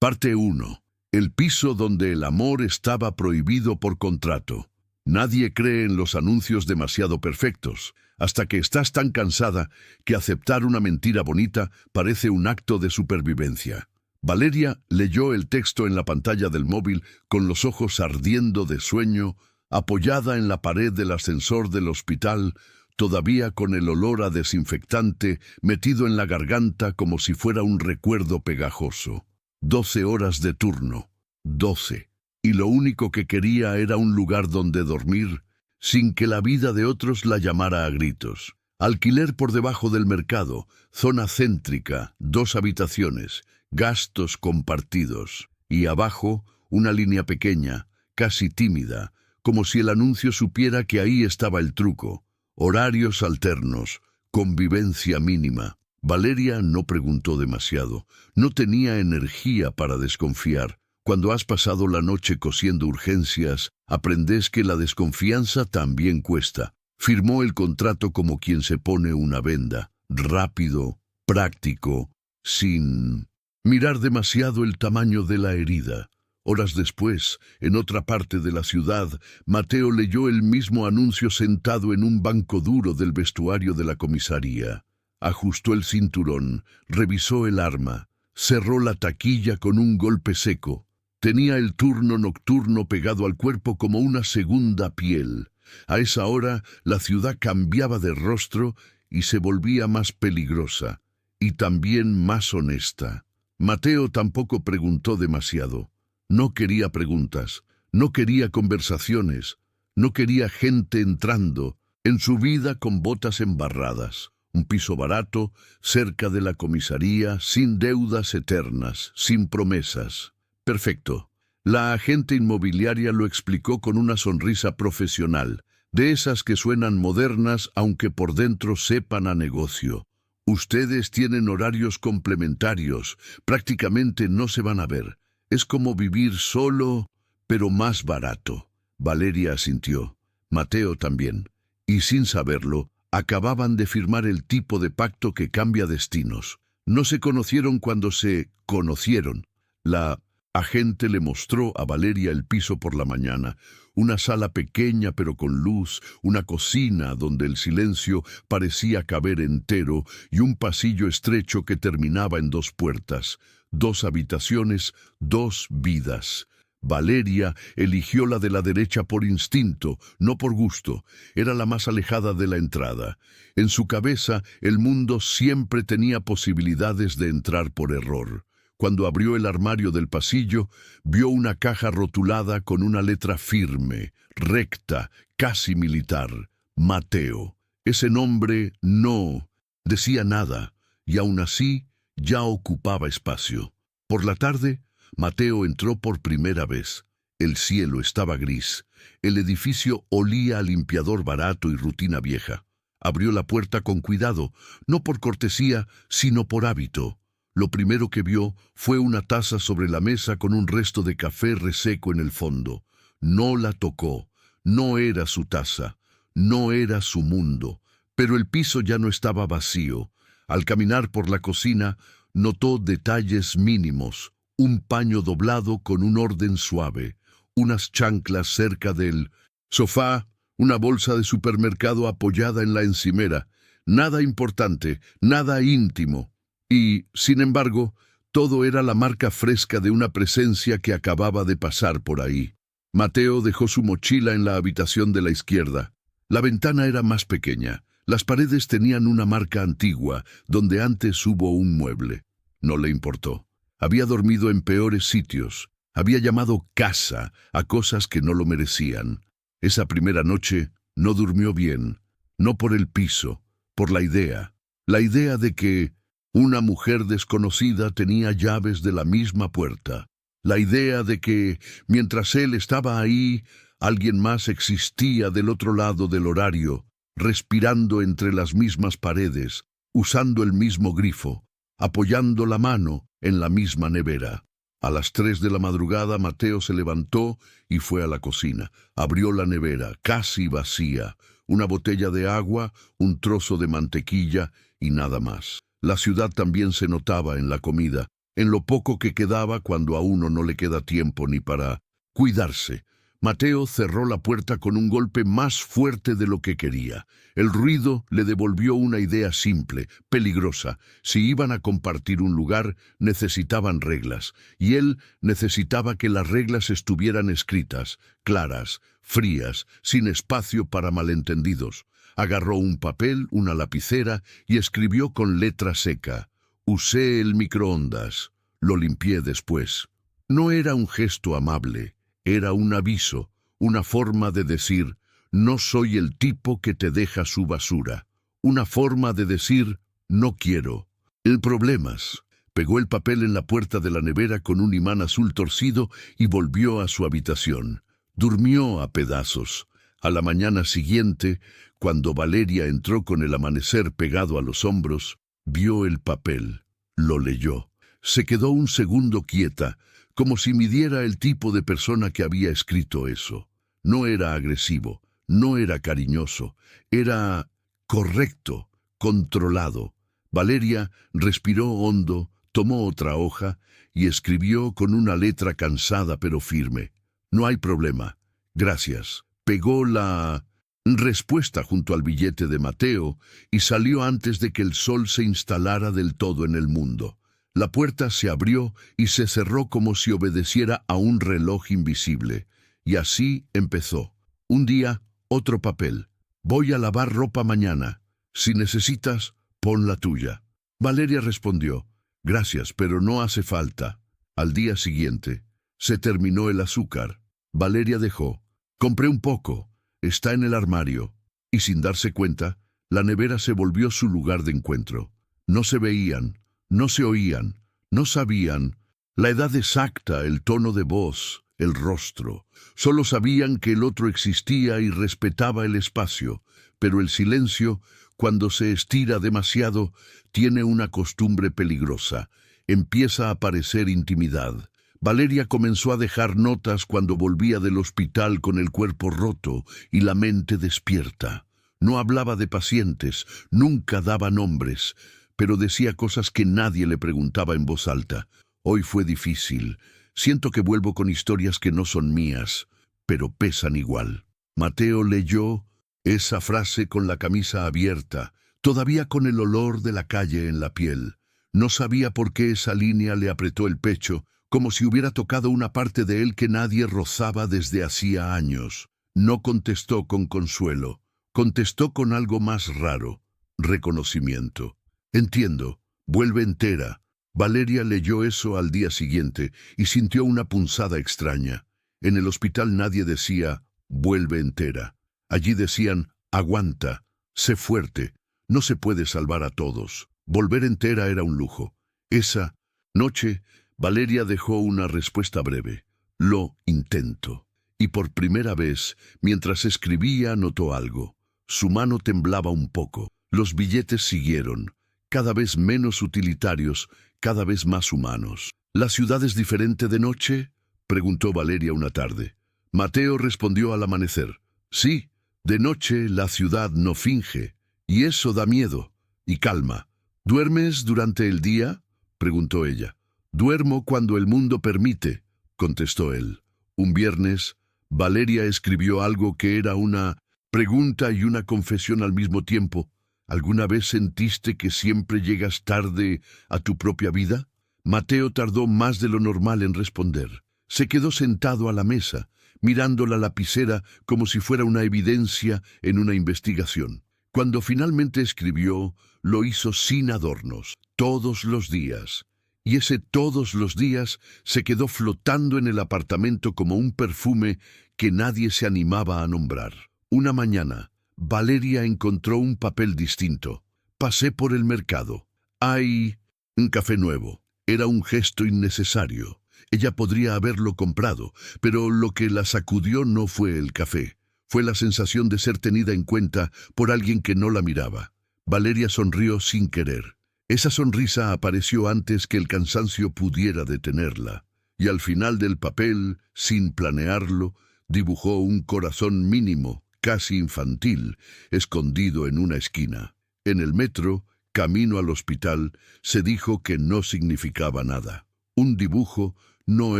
Parte 1. El piso donde el amor estaba prohibido por contrato. Nadie cree en los anuncios demasiado perfectos, hasta que estás tan cansada que aceptar una mentira bonita parece un acto de supervivencia. Valeria leyó el texto en la pantalla del móvil con los ojos ardiendo de sueño, apoyada en la pared del ascensor del hospital, todavía con el olor a desinfectante metido en la garganta como si fuera un recuerdo pegajoso. 12 horas de turno. 12. Y lo único que quería era un lugar donde dormir, sin que la vida de otros la llamara a gritos. Alquiler por debajo del mercado, zona céntrica, 2 habitaciones, gastos compartidos. Y abajo, una línea pequeña, casi tímida, como si el anuncio supiera que ahí estaba el truco. Horarios alternos, convivencia mínima. Valeria no preguntó demasiado. No tenía energía para desconfiar. Cuando has pasado la noche cosiendo urgencias, aprendes que la desconfianza también cuesta. Firmó el contrato como quien se pone una venda. Rápido, práctico, sin mirar demasiado el tamaño de la herida. Horas después, en otra parte de la ciudad, Mateo leyó el mismo anuncio sentado en un banco duro del vestuario de la comisaría. Ajustó el cinturón, revisó el arma, cerró la taquilla con un golpe seco. Tenía el turno nocturno pegado al cuerpo como una segunda piel. A esa hora, la ciudad cambiaba de rostro y se volvía más peligrosa, y también más honesta. Mateo tampoco preguntó demasiado. No quería preguntas, no quería conversaciones, no quería gente entrando en su vida con botas embarradas. Un piso barato, cerca de la comisaría, sin deudas eternas, sin promesas. Perfecto. La agente inmobiliaria lo explicó con una sonrisa profesional, de esas que suenan modernas aunque por dentro sepan a negocio. Ustedes tienen horarios complementarios, prácticamente no se van a ver. Es como vivir solo, pero más barato. Valeria asintió. Mateo también. Y sin saberlo, acababan de firmar el tipo de pacto que cambia destinos. No se conocieron cuando se conocieron. La agente le mostró a Valeria el piso por la mañana, una sala pequeña pero con luz, una cocina donde el silencio parecía caber entero y un pasillo estrecho que terminaba en 2 puertas. 2 habitaciones, 2 vidas. Valeria eligió la de la derecha por instinto, no por gusto. Era la más alejada de la entrada. En su cabeza, el mundo siempre tenía posibilidades de entrar por error. Cuando abrió el armario del pasillo, vio una caja rotulada con una letra firme, recta, casi militar. Mateo. Ese nombre no decía nada, y aún así ya ocupaba espacio. Por la tarde, Mateo entró por primera vez. El cielo estaba gris. El edificio olía a limpiador barato y rutina vieja. Abrió la puerta con cuidado, no por cortesía, sino por hábito. Lo primero que vio fue una taza sobre la mesa con un resto de café reseco en el fondo. No la tocó. No era su taza. No era su mundo. Pero el piso ya no estaba vacío. Al caminar por la cocina, notó detalles mínimos. Un paño doblado con un orden suave, unas chanclas cerca del sofá, una bolsa de supermercado apoyada en la encimera. Nada importante, nada íntimo. Y, sin embargo, todo era la marca fresca de una presencia que acababa de pasar por ahí. Mateo dejó su mochila en la habitación de la izquierda. La ventana era más pequeña. Las paredes tenían una marca antigua, donde antes hubo un mueble. No le importó. Había dormido en peores sitios. Había llamado casa a cosas que no lo merecían. Esa primera noche no durmió bien. No por el piso, por la idea. La idea de que una mujer desconocida tenía llaves de la misma puerta. La idea de que, mientras él estaba ahí, alguien más existía del otro lado del horario, respirando entre las mismas paredes, usando el mismo grifo, apoyando la mano en la misma nevera. A las 3 de la madrugada, Mateo se levantó y fue a la cocina. Abrió la nevera, casi vacía, una botella de agua, un trozo de mantequilla y nada más. La ciudad también se notaba en la comida. en lo poco que quedaba cuando a uno no le queda tiempo ni para cuidarse. Mateo cerró la puerta con un golpe más fuerte de lo que quería. El ruido le devolvió una idea simple, peligrosa. Si iban a compartir un lugar, necesitaban reglas, y él necesitaba que las reglas estuvieran escritas, claras, frías, sin espacio para malentendidos. Agarró un papel, una lapicera, y escribió con letra seca: «Usé el microondas. Lo limpié después». No era un gesto amable. Era un aviso, una forma de decir: no soy el tipo que te deja su basura. Una forma de decir: no quiero. El problemas. Pegó el papel en la puerta de la nevera con un imán azul torcido y volvió a su habitación. Durmió a pedazos. A la mañana siguiente, cuando Valeria entró con el amanecer pegado a los hombros, vio el papel. Lo leyó. Se quedó un segundo quieta, como si midiera el tipo de persona que había escrito eso. No era agresivo, no era cariñoso, era correcto, controlado. Valeria respiró hondo, tomó otra hoja y escribió con una letra cansada pero firme: «No hay problema. Gracias». Pegó la respuesta junto al billete de Mateo y salió antes de que el sol se instalara del todo en el mundo. La puerta se abrió y se cerró como si obedeciera a un reloj invisible. Y así empezó. Un día, otro papel. «Voy a lavar ropa mañana. Si necesitas, pon la tuya». Valeria respondió: «Gracias, pero no hace falta». Al día siguiente, se terminó el azúcar. Valeria dejó: «Compré un poco. Está en el armario». Y sin darse cuenta, la nevera se volvió su lugar de encuentro. No se veían, no se oían, no sabían la edad exacta, el tono de voz, el rostro. Solo sabían que el otro existía y respetaba el espacio, pero el silencio, cuando se estira demasiado, tiene una costumbre peligrosa. Empieza a parecer intimidad. Valeria comenzó a dejar notas cuando volvía del hospital con el cuerpo roto y la mente despierta. No hablaba de pacientes, nunca daba nombres, pero decía cosas que nadie le preguntaba en voz alta. «Hoy fue difícil. Siento que vuelvo con historias que no son mías, pero pesan igual». Mateo leyó esa frase con la camisa abierta, todavía con el olor de la calle en la piel. No sabía por qué esa línea le apretó el pecho, como si hubiera tocado una parte de él que nadie rozaba desde hacía años. No contestó con consuelo, contestó con algo más raro: reconocimiento. «Entiendo, vuelve entera». Valeria leyó eso al día siguiente y sintió una punzada extraña. En el hospital nadie decía «vuelve entera». Allí decían «aguanta, sé fuerte, no se puede salvar a todos». Volver entera era un lujo. Esa noche, Valeria dejó una respuesta breve: «Lo intento». Y por primera vez, mientras escribía, notó algo. Su mano temblaba un poco. Los billetes siguieron, cada vez menos utilitarios, cada vez más humanos. «¿La ciudad es diferente de noche?», preguntó Valeria una tarde. Mateo respondió al amanecer: «Sí, de noche la ciudad no finge, y eso da miedo y calma». «¿Duermes durante el día?», preguntó ella. «Duermo cuando el mundo permite», contestó él. Un viernes, Valeria escribió algo que era una pregunta y una confesión al mismo tiempo. «¿Alguna vez sentiste que siempre llegas tarde a tu propia vida?». Mateo tardó más de lo normal en responder. Se quedó sentado a la mesa, mirando la lapicera como si fuera una evidencia en una investigación. Cuando finalmente escribió, lo hizo sin adornos, todos los días. Y ese todos los días se quedó flotando en el apartamento como un perfume que nadie se animaba a nombrar. Una mañana, Valeria encontró un papel distinto. «Pasé por el mercado. Hay un café nuevo». Era un gesto innecesario. Ella podría haberlo comprado, pero lo que la sacudió no fue el café. Fue la sensación de ser tenida en cuenta por alguien que no la miraba. Valeria sonrió sin querer. Esa sonrisa apareció antes que el cansancio pudiera detenerla. Y al final del papel, sin planearlo, dibujó un corazón mínimo, casi infantil, escondido en una esquina. En el metro, Camino al hospital, se dijo que no significaba nada. Un dibujo no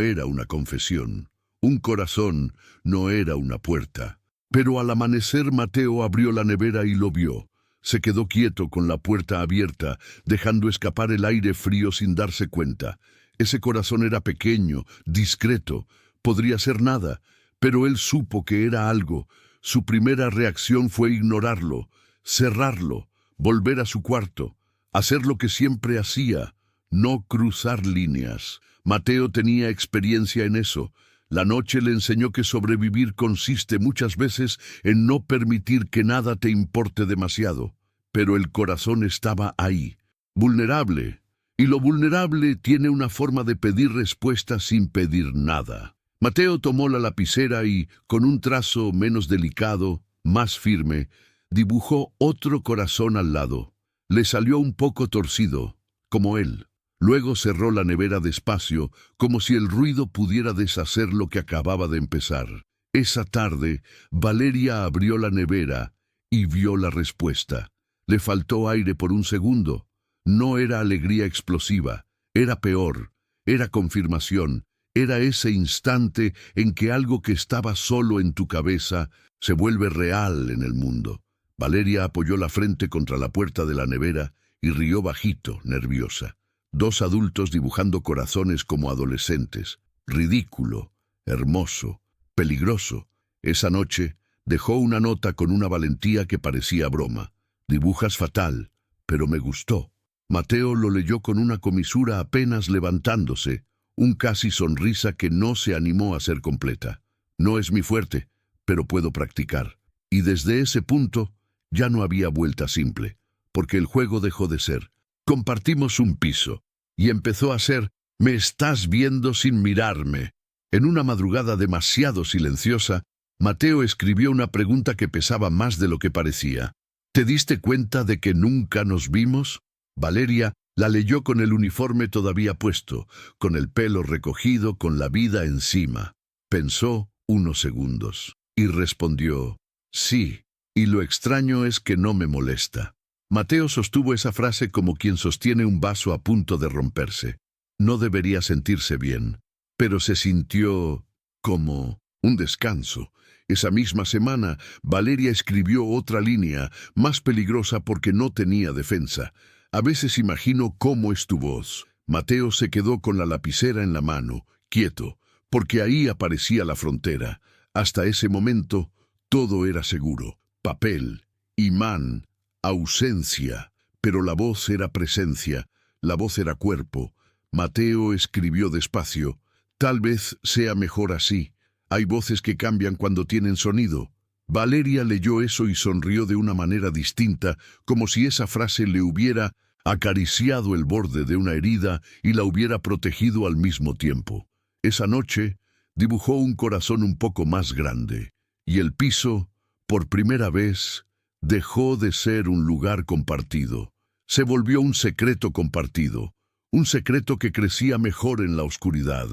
era una confesión. Un corazón no era una puerta. Pero al amanecer Mateo abrió la nevera y lo vio. Se quedó quieto con la puerta abierta, dejando escapar el aire frío sin darse cuenta. Ese corazón era pequeño, discreto. Podría ser nada, pero él supo que era algo. Su primera reacción fue ignorarlo, cerrarlo, volver a su cuarto, hacer lo que siempre hacía, no cruzar líneas. Mateo tenía experiencia en eso. La noche le enseñó que sobrevivir consiste muchas veces en no permitir que nada te importe demasiado. Pero el corazón estaba ahí, vulnerable, y lo vulnerable tiene una forma de pedir respuesta sin pedir nada. Mateo tomó la lapicera y, con un trazo menos delicado, más firme, dibujó otro corazón al lado. Le salió un poco torcido, como él. Luego cerró la nevera despacio, como si el ruido pudiera deshacer lo que acababa de empezar. Esa tarde, Valeria abrió la nevera y vio la respuesta. Le faltó aire por un segundo. No era alegría explosiva, era peor, era confirmación, era ese instante en que algo que estaba solo en tu cabeza se vuelve real en el mundo. Valeria apoyó la frente contra la puerta de la nevera y rió bajito, nerviosa. Dos adultos dibujando corazones como adolescentes. Ridículo, hermoso, peligroso. Esa noche dejó una nota con una valentía que parecía broma. Dibujas fatal, pero me gustó. Mateo lo leyó con una comisura apenas levantándose, un casi sonrisa que no se animó a ser completa. No es mi fuerte, pero puedo practicar. Y desde ese punto ya no había vuelta simple, porque el juego dejó de ser. Compartimos un piso, y empezó a ser, me estás viendo sin mirarme. En una madrugada demasiado silenciosa, Mateo escribió una pregunta que pesaba más de lo que parecía. ¿Te diste cuenta de que nunca nos vimos? Valeria la leyó con el uniforme todavía puesto, con el pelo recogido, con la vida encima. Pensó unos segundos y respondió, sí, y lo extraño es que no me molesta. Mateo sostuvo esa frase como quien sostiene un vaso a punto de romperse. No debería sentirse bien, pero se sintió como un descanso. Esa misma semana, Valeria escribió otra línea, más peligrosa porque no tenía defensa. A veces imagino cómo es tu voz. Mateo se quedó con la lapicera en la mano, quieto, porque ahí aparecía la frontera. Hasta ese momento, todo era seguro. Papel, imán, ausencia. Pero la voz era presencia, la voz era cuerpo. Mateo escribió despacio. Tal vez sea mejor así. Hay voces que cambian cuando tienen sonido. Valeria leyó eso y sonrió de una manera distinta, como si esa frase le hubiera acariciado el borde de una herida y la hubiera protegido al mismo tiempo. Esa noche dibujó un corazón un poco más grande, y el piso, por primera vez, dejó de ser un lugar compartido. Se volvió un secreto compartido, un secreto que crecía mejor en la oscuridad.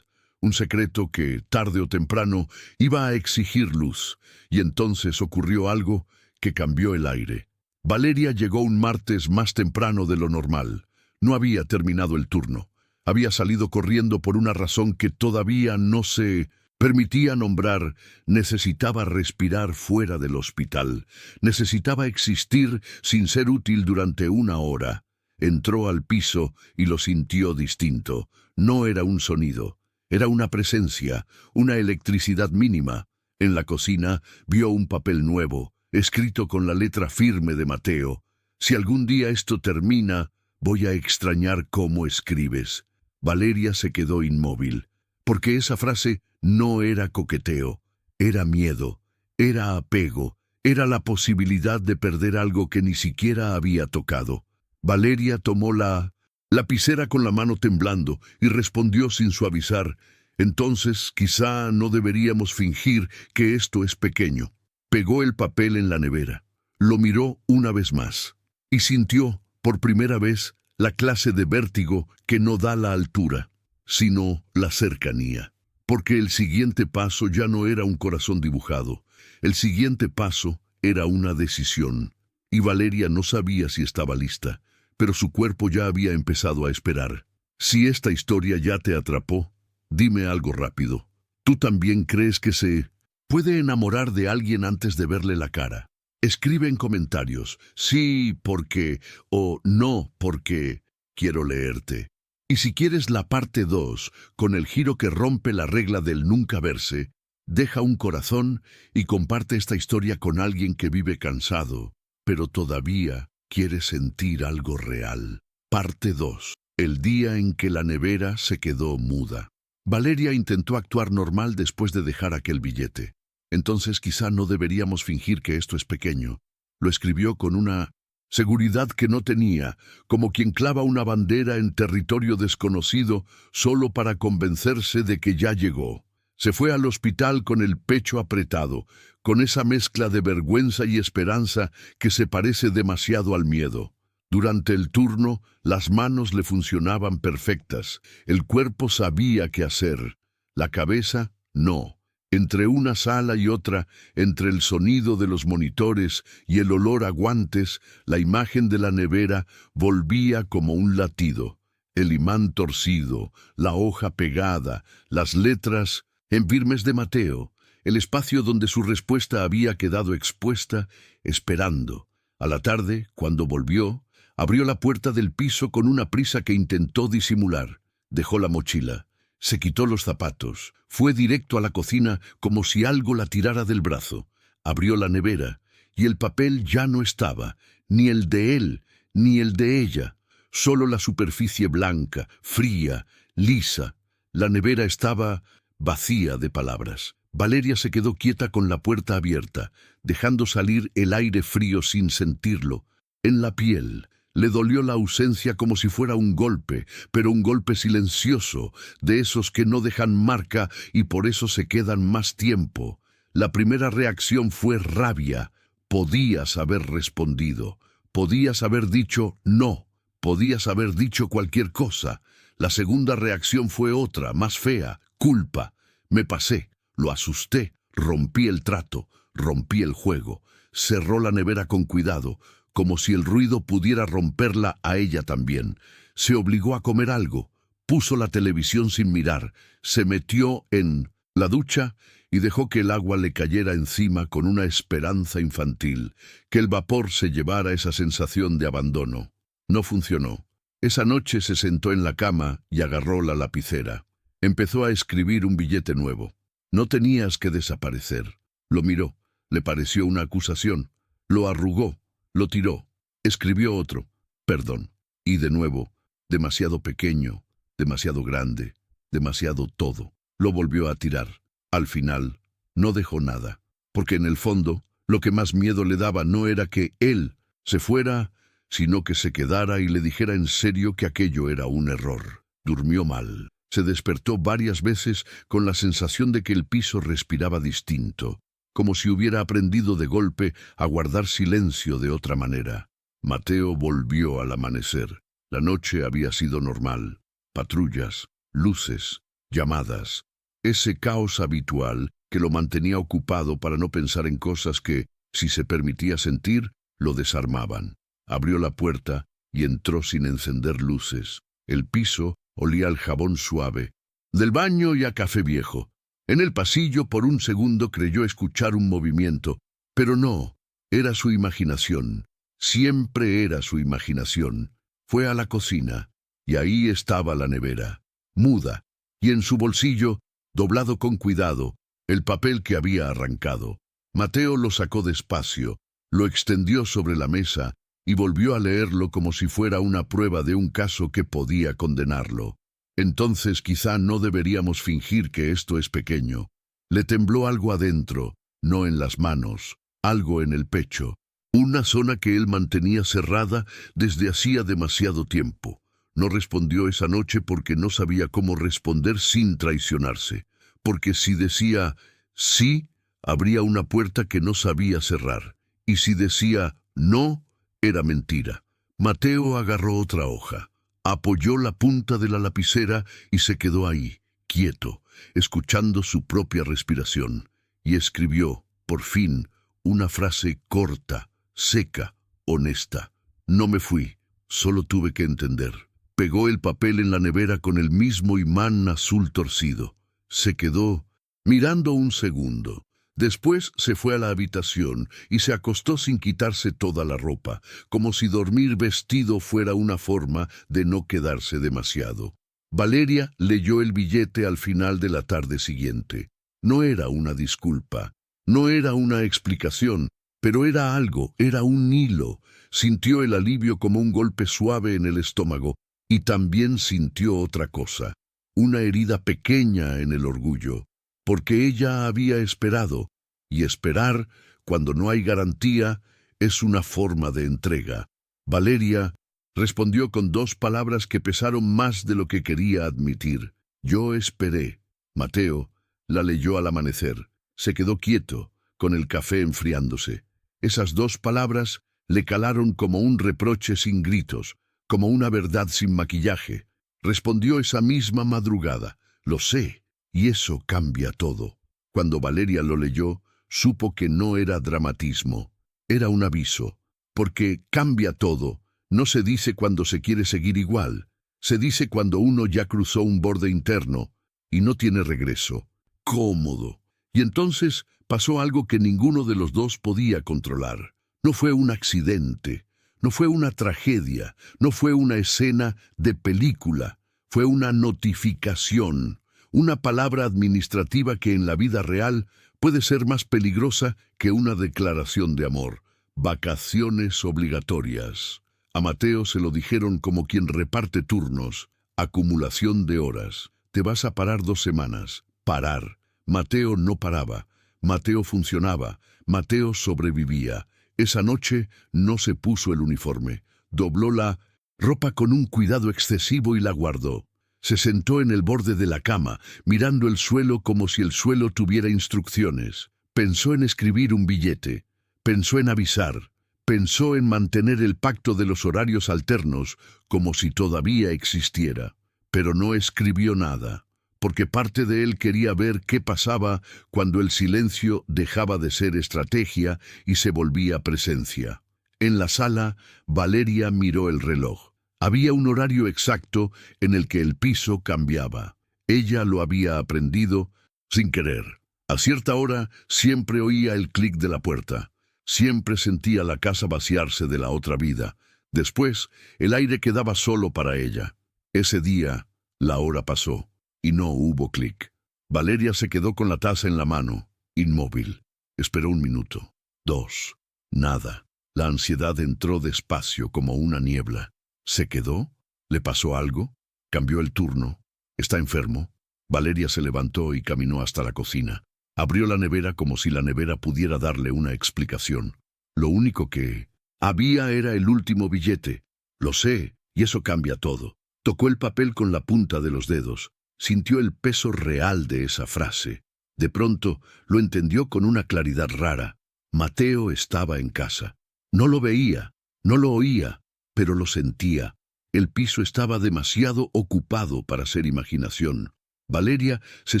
Un secreto que, tarde o temprano, iba a exigir luz, y entonces ocurrió algo que cambió el aire. Valeria llegó un martes más temprano de lo normal. No había terminado el turno. Había salido corriendo por una razón que todavía no se permitía nombrar. Necesitaba respirar fuera del hospital. Necesitaba existir sin ser útil durante una hora. Entró al piso y lo sintió distinto. No era un sonido. Era una presencia, una electricidad mínima. En la cocina vio un papel nuevo, escrito con la letra firme de Mateo. Si algún día esto termina, voy a extrañar cómo escribes. Valeria se quedó inmóvil, porque esa frase no era coqueteo, era miedo, era apego, era la posibilidad de perder algo que ni siquiera había tocado. Valeria tomó la lapicera con la mano temblando y respondió sin suavizar, entonces quizá no deberíamos fingir que esto es pequeño. Pegó el papel en la nevera, lo miró una vez más y sintió, por primera vez, la clase de vértigo que no da la altura, sino la cercanía. Porque el siguiente paso ya no era un corazón dibujado, el siguiente paso era una decisión. Y Valeria no sabía si estaba lista, pero su cuerpo ya había empezado a esperar. Si esta historia ya te atrapó, dime algo rápido. ¿Tú también crees que se puede enamorar de alguien antes de verle la cara? Escribe en comentarios, sí, porque, o no, porque quiero leerte. Y si quieres la parte 2, con el giro que rompe la regla del nunca verse, deja un corazón y comparte esta historia con alguien que vive cansado, pero todavía quiere sentir algo real. Parte 2. El día en que la nevera se quedó muda. Valeria intentó actuar normal después de dejar aquel billete. Entonces quizá no deberíamos fingir que esto es pequeño. Lo escribió con una seguridad que no tenía, como quien clava una bandera en territorio desconocido solo para convencerse de que ya llegó. Se fue al hospital con el pecho apretado, con esa mezcla de vergüenza y esperanza que se parece demasiado al miedo. Durante el turno, las manos le funcionaban perfectas, el cuerpo sabía qué hacer, la cabeza no. Entre una sala y otra, entre el sonido de los monitores y el olor a guantes, la imagen de la nevera volvía como un latido. El imán torcido, la hoja pegada, las letras en firmes de Mateo, el espacio donde su respuesta había quedado expuesta, esperando. A la tarde, cuando volvió, abrió la puerta del piso con una prisa que intentó disimular. Dejó la mochila. Se quitó los zapatos, fue directo a la cocina como si algo la tirara del brazo. Abrió la nevera, y el papel ya no estaba, ni el de él, ni el de ella. Solo la superficie blanca, fría, lisa. La nevera estaba vacía de palabras. Valeria se quedó quieta con la puerta abierta, dejando salir el aire frío sin sentirlo. En la piel le dolió la ausencia como si fuera un golpe, pero un golpe silencioso, de esos que no dejan marca y por eso se quedan más tiempo. La primera reacción fue rabia. Podías haber respondido. Podías haber dicho no. Podías haber dicho cualquier cosa. La segunda reacción fue otra, más fea. Culpa. Me pasé. Lo asusté. Rompí el trato. Rompí el juego. Cerró la nevera con cuidado, como si el ruido pudiera romperla a ella también. Se obligó a comer algo, puso la televisión sin mirar, se metió en la ducha y dejó que el agua le cayera encima con una esperanza infantil, que el vapor se llevara esa sensación de abandono. No funcionó. Esa noche se sentó en la cama y agarró la lapicera. Empezó a escribir un billete nuevo. No tenías que desaparecer. Lo miró, le pareció una acusación, lo arrugó. Lo tiró. Escribió otro. Perdón. Y de nuevo, demasiado pequeño, demasiado grande, demasiado todo. Lo volvió a tirar. Al final, no dejó nada. Porque en el fondo, lo que más miedo le daba no era que él se fuera, sino que se quedara y le dijera en serio que aquello era un error. Durmió mal. Se despertó varias veces con la sensación de que el piso respiraba distinto, como si hubiera aprendido de golpe a guardar silencio de otra manera. Mateo volvió al amanecer. La noche había sido normal. Patrullas, luces, llamadas. Ese caos habitual que lo mantenía ocupado para no pensar en cosas que, si se permitía sentir, lo desarmaban. Abrió la puerta y entró sin encender luces. El piso olía al jabón suave, del baño y a café viejo. En el pasillo por un segundo creyó escuchar un movimiento, pero no, era su imaginación. Siempre era su imaginación. Fue a la cocina, y ahí estaba la nevera, muda, y en su bolsillo, doblado con cuidado, el papel que había arrancado. Mateo lo sacó despacio, lo extendió sobre la mesa y volvió a leerlo como si fuera una prueba de un caso que podía condenarlo. Entonces quizá no deberíamos fingir que esto es pequeño. Le tembló algo adentro, no en las manos, algo en el pecho, una zona que él mantenía cerrada desde hacía demasiado tiempo. No respondió esa noche porque no sabía cómo responder sin traicionarse, porque si decía sí, habría una puerta que no sabía cerrar, y si decía no, era mentira. Mateo agarró otra hoja. Apoyó la punta de la lapicera y se quedó ahí, quieto, escuchando su propia respiración, y escribió, por fin, una frase corta, seca, honesta. No me fui, Solo tuve que entender. Pegó el papel en la nevera con el mismo imán azul torcido. Se quedó mirando un segundo. Después se fue a la habitación y se acostó sin quitarse toda la ropa, como si dormir vestido fuera una forma de no quedarse demasiado. Valeria leyó el billete al final de la tarde siguiente. No era una disculpa, no era una explicación, pero era algo, era un hilo. Sintió el alivio como un golpe suave en el estómago y también sintió otra cosa, una herida pequeña en el orgullo, porque ella había esperado, y esperar, cuando no hay garantía, es una forma de entrega. Valeria respondió con 2 palabras que pesaron más de lo que quería admitir. Yo esperé. Mateo la leyó al amanecer. Se quedó quieto, con el café enfriándose. Esas 2 palabras le calaron como un reproche sin gritos, como una verdad sin maquillaje. Respondió esa misma madrugada. Lo sé, y eso cambia todo. Cuando Valeria lo leyó, supo que no era dramatismo, era un aviso, porque cambia todo. No se dice cuando se quiere seguir igual, se dice cuando uno ya cruzó un borde interno y no tiene regreso. Cómodo. Y entonces pasó algo que ninguno de los dos podía controlar. No fue un accidente, no fue una tragedia, no fue una escena de película, fue una notificación, una palabra administrativa que en la vida real puede ser más peligrosa que una declaración de amor. Vacaciones obligatorias. A Mateo se lo dijeron como quien reparte turnos. Acumulación de horas. Te vas a parar 2 semanas. Parar. Mateo no paraba. Mateo funcionaba. Mateo sobrevivía. Esa noche no se puso el uniforme. Dobló la ropa con un cuidado excesivo y la guardó. Se sentó en el borde de la cama, mirando el suelo como si el suelo tuviera instrucciones. Pensó en escribir un billete. Pensó en avisar. Pensó en mantener el pacto de los horarios alternos como si todavía existiera. Pero no escribió nada, porque parte de él quería ver qué pasaba cuando el silencio dejaba de ser estrategia y se volvía presencia. En la sala, Valeria miró el reloj. Había un horario exacto en el que el piso cambiaba. Ella lo había aprendido sin querer. A cierta hora siempre oía el clic de la puerta. Siempre sentía la casa vaciarse de la otra vida. Después, el aire quedaba solo para ella. Ese día, la hora pasó y no hubo clic. Valeria se quedó con la taza en la mano, inmóvil. Esperó 1 minuto, 2. Nada. La ansiedad entró despacio como una niebla. ¿Se quedó? ¿Le pasó algo? ¿Cambió el turno? ¿Está enfermo? Valeria se levantó y caminó hasta la cocina. Abrió la nevera como si la nevera pudiera darle una explicación. Lo único que había era el último billete. Lo sé, y eso cambia todo. Tocó el papel con la punta de los dedos. Sintió el peso real de esa frase. De pronto lo entendió con una claridad rara. Mateo estaba en casa. No lo veía, no lo oía, pero lo sentía. El piso estaba demasiado ocupado para ser imaginación. Valeria se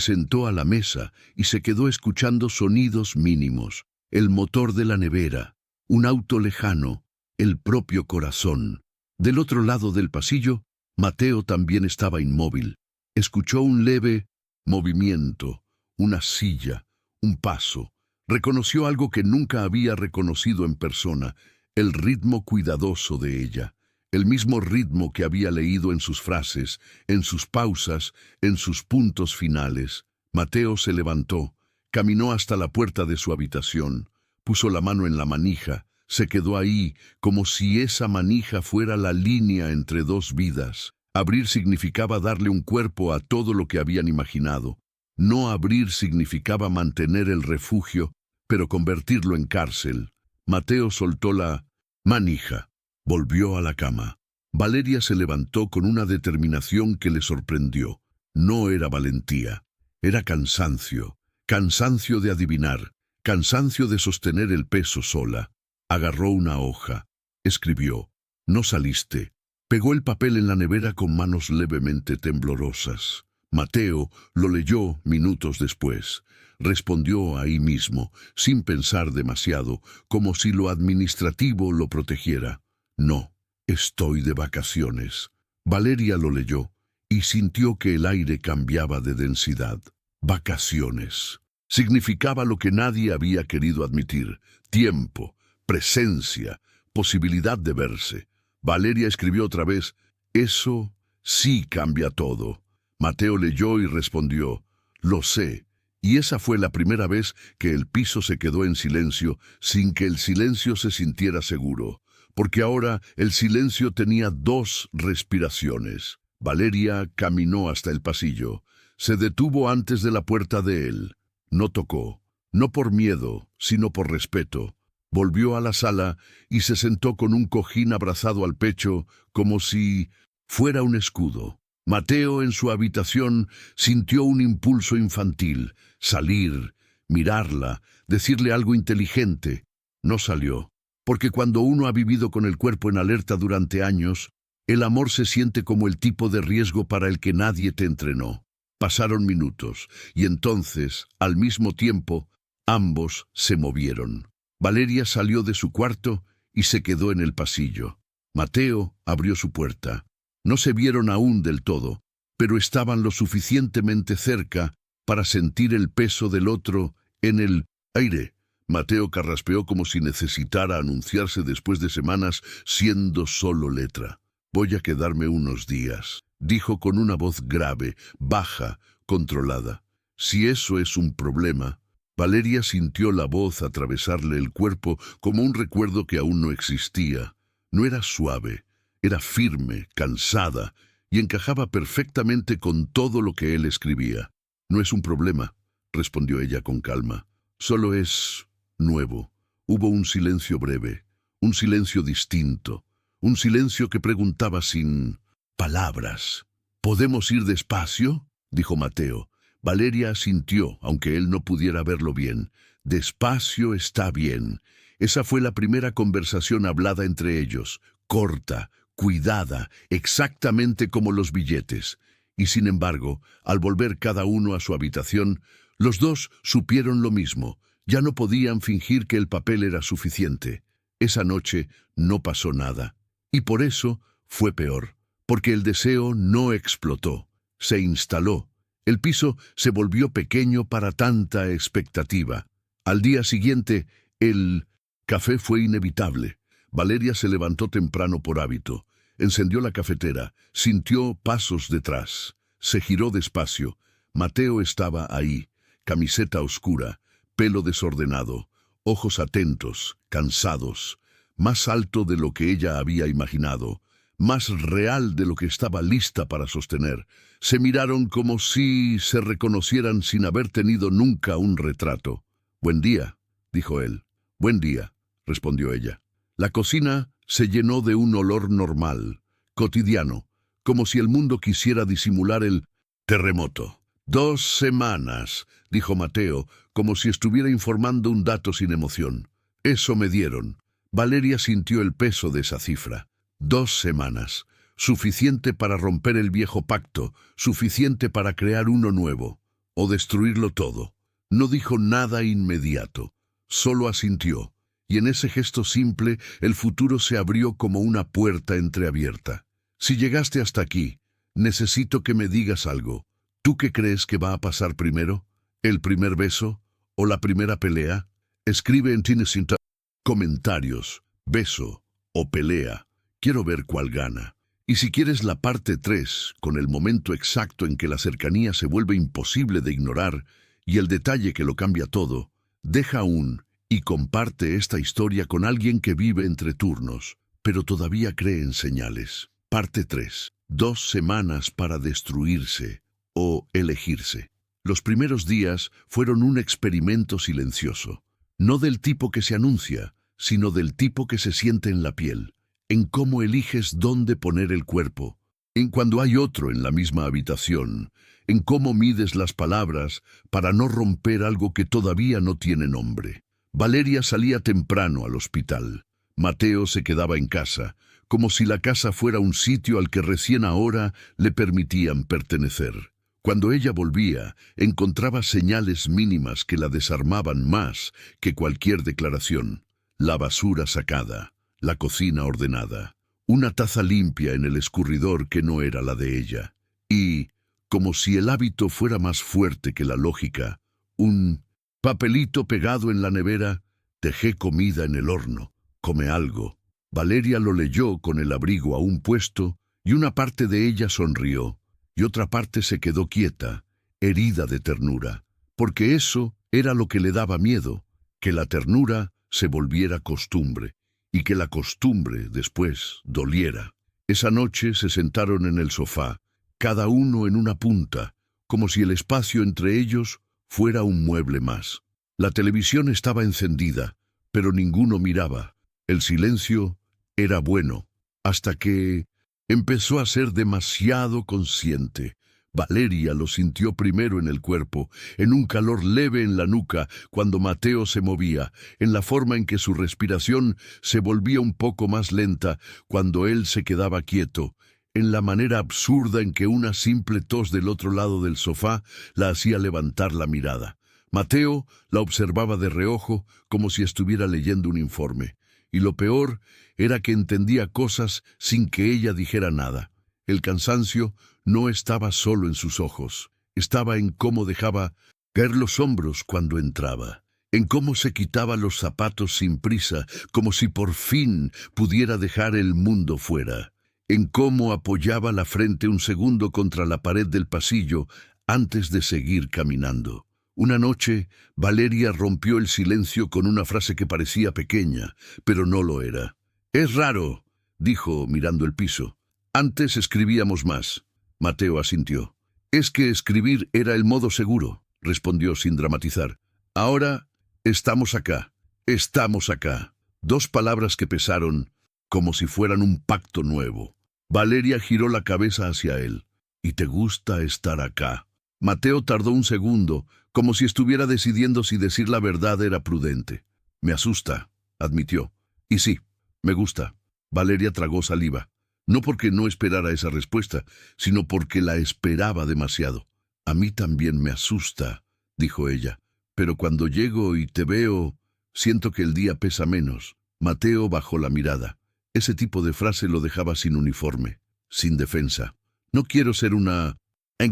sentó a la mesa y se quedó escuchando sonidos mínimos. El motor de la nevera, un auto lejano, el propio corazón. Del otro lado del pasillo, Mateo también estaba inmóvil. Escuchó un leve movimiento, una silla, un paso. Reconoció algo que nunca había reconocido en persona, el ritmo cuidadoso de ella, el mismo ritmo que había leído en sus frases, en sus pausas, en sus puntos finales. Mateo se levantó, caminó hasta la puerta de su habitación, puso la mano en la manija, se quedó ahí, como si esa manija fuera la línea entre 2 vidas. Abrir significaba darle un cuerpo a todo lo que habían imaginado. No abrir significaba mantener el refugio, pero convertirlo en cárcel. Mateo soltó la manija. Volvió a la cama. Valeria se levantó con una determinación que le sorprendió. No era valentía, era cansancio. Cansancio de adivinar, cansancio de sostener el peso sola. Agarró una hoja. Escribió. No saliste. Pegó el papel en la nevera con manos levemente temblorosas. Mateo lo leyó minutos después. Respondió ahí mismo, sin pensar demasiado, como si lo administrativo lo protegiera. No, Estoy de vacaciones. Valeria lo leyó y sintió que el aire cambiaba de densidad. Vacaciones. Significaba lo que nadie había querido admitir: tiempo, presencia, posibilidad de verse. Valeria escribió otra vez: eso sí cambia todo. Mateo leyó y respondió: lo sé. Y esa fue la primera vez que el piso se quedó en silencio, sin que el silencio se sintiera seguro, porque ahora el silencio tenía dos respiraciones. Valeria caminó hasta el pasillo. Se detuvo antes de la puerta de él. No tocó, no por miedo, sino por respeto. Volvió a la sala y se sentó con un cojín abrazado al pecho, como si fuera un escudo. Mateo, en su habitación, sintió un impulso infantil: salir, mirarla, decirle algo inteligente. No salió, porque cuando uno ha vivido con el cuerpo en alerta durante años, el amor se siente como el tipo de riesgo para el que nadie te entrenó. Pasaron minutos, y entonces, al mismo tiempo, ambos se movieron. Valeria salió de su cuarto y se quedó en el pasillo. Mateo abrió su puerta. No se vieron aún del todo, pero estaban lo suficientemente cerca para sentir el peso del otro en el aire. Mateo carraspeó como si necesitara anunciarse después de semanas siendo solo letra. Voy a quedarme unos días, dijo con una voz grave, baja, controlada. Si eso es un problema. Valeria sintió la voz atravesarle el cuerpo como un recuerdo que aún no existía. No era suave. Era firme, cansada, y encajaba perfectamente con todo lo que él escribía. No es un problema, respondió ella con calma. Solo es nuevo. Hubo un silencio breve, un silencio distinto, un silencio que preguntaba sin palabras. ¿Podemos ir despacio?, dijo Mateo. Valeria asintió, aunque él no pudiera verlo bien. Despacio está bien. Esa fue la primera conversación hablada entre ellos, corta, cuidada, exactamente como los billetes. Y sin embargo, al volver cada uno a su habitación, los dos supieron lo mismo. Ya no podían fingir que el papel era suficiente. Esa noche no pasó nada. Y por eso fue peor, porque el deseo no explotó, se instaló. El piso se volvió pequeño para tanta expectativa. Al día siguiente, el café fue inevitable. Valeria se levantó temprano por hábito. Encendió la cafetera, sintió pasos detrás. Se giró despacio. Mateo estaba ahí, camiseta oscura, pelo desordenado, ojos atentos, cansados, más alto de lo que ella había imaginado, más real de lo que estaba lista para sostener. Se miraron como si se reconocieran sin haber tenido nunca un retrato. «Buen día», dijo él. «Buen día», respondió ella. La cocina se llenó de un olor normal, cotidiano, como si el mundo quisiera disimular el terremoto. 2 semanas, dijo Mateo, como si estuviera informando un dato sin emoción. Eso me dieron. Valeria sintió el peso de esa cifra. 2 semanas. Suficiente para romper el viejo pacto, suficiente para crear uno nuevo, o destruirlo todo. No dijo nada inmediato, solo asintió. Y en ese gesto simple, el futuro se abrió como una puerta entreabierta. Si llegaste hasta aquí, necesito que me digas algo. ¿Tú qué crees que va a pasar primero? ¿El primer beso? ¿O la primera pelea? Escribe en Tinesinta comentarios, beso o pelea. Quiero ver cuál gana. Y si quieres la parte 3, con el momento exacto en que la cercanía se vuelve imposible de ignorar y el detalle que lo cambia todo, deja un y comparte esta historia con alguien que vive entre turnos, pero todavía cree en señales. Parte 3. 2 semanas para destruirse o elegirse. Los primeros días fueron un experimento silencioso, no del tipo que se anuncia, sino del tipo que se siente en la piel, en cómo eliges dónde poner el cuerpo, en cuando hay otro en la misma habitación, en cómo mides las palabras para no romper algo que todavía no tiene nombre. Valeria salía temprano al hospital. Mateo se quedaba en casa, como si la casa fuera un sitio al que recién ahora le permitían pertenecer. Cuando ella volvía, encontraba señales mínimas que la desarmaban más que cualquier declaración. La basura sacada, la cocina ordenada, una taza limpia en el escurridor que no era la de ella. Y, como si el hábito fuera más fuerte que la lógica, un papelito pegado en la nevera: dejé comida en el horno, come algo. Valeria lo leyó con el abrigo aún puesto, y una parte de ella sonrió, y otra parte se quedó quieta, herida de ternura, porque eso era lo que le daba miedo, que la ternura se volviera costumbre, y que la costumbre después doliera. Esa noche se sentaron en el sofá, cada uno en una punta, como si el espacio entre ellos fuera un mueble más. La televisión estaba encendida, pero ninguno miraba. El silencio era bueno, hasta que empezó a ser demasiado consciente. Valeria lo sintió primero en el cuerpo, en un calor leve en la nuca cuando Mateo se movía, en la forma en que su respiración se volvía un poco más lenta cuando él se quedaba quieto, en la manera absurda en que una simple tos del otro lado del sofá la hacía levantar la mirada. Mateo la observaba de reojo como si estuviera leyendo un informe, y lo peor era que entendía cosas sin que ella dijera nada. El cansancio no estaba solo en sus ojos, estaba en cómo dejaba caer los hombros cuando entraba, en cómo se quitaba los zapatos sin prisa, como si por fin pudiera dejar el mundo fuera, en cómo apoyaba la frente un segundo contra la pared del pasillo antes de seguir caminando. Una noche, Valeria rompió el silencio con una frase que parecía pequeña, pero no lo era. «Es raro», dijo mirando el piso. «Antes escribíamos más». Mateo asintió. «Es que escribir era el modo seguro», respondió sin dramatizar. «Ahora estamos acá. Estamos acá». Dos palabras que pesaron como si fueran un pacto nuevo. Valeria giró la cabeza hacia él. «¿Y te gusta estar acá?» Mateo tardó un segundo, como si estuviera decidiendo si decir la verdad era prudente. «Me asusta», admitió. «Y sí, me gusta». Valeria tragó saliva. No porque no esperara esa respuesta, sino porque la esperaba demasiado. «A mí también me asusta», dijo ella. «Pero cuando llego y te veo, siento que el día pesa menos». Mateo bajó la mirada. Ese tipo de frase lo dejaba sin uniforme, sin defensa. «No quiero ser una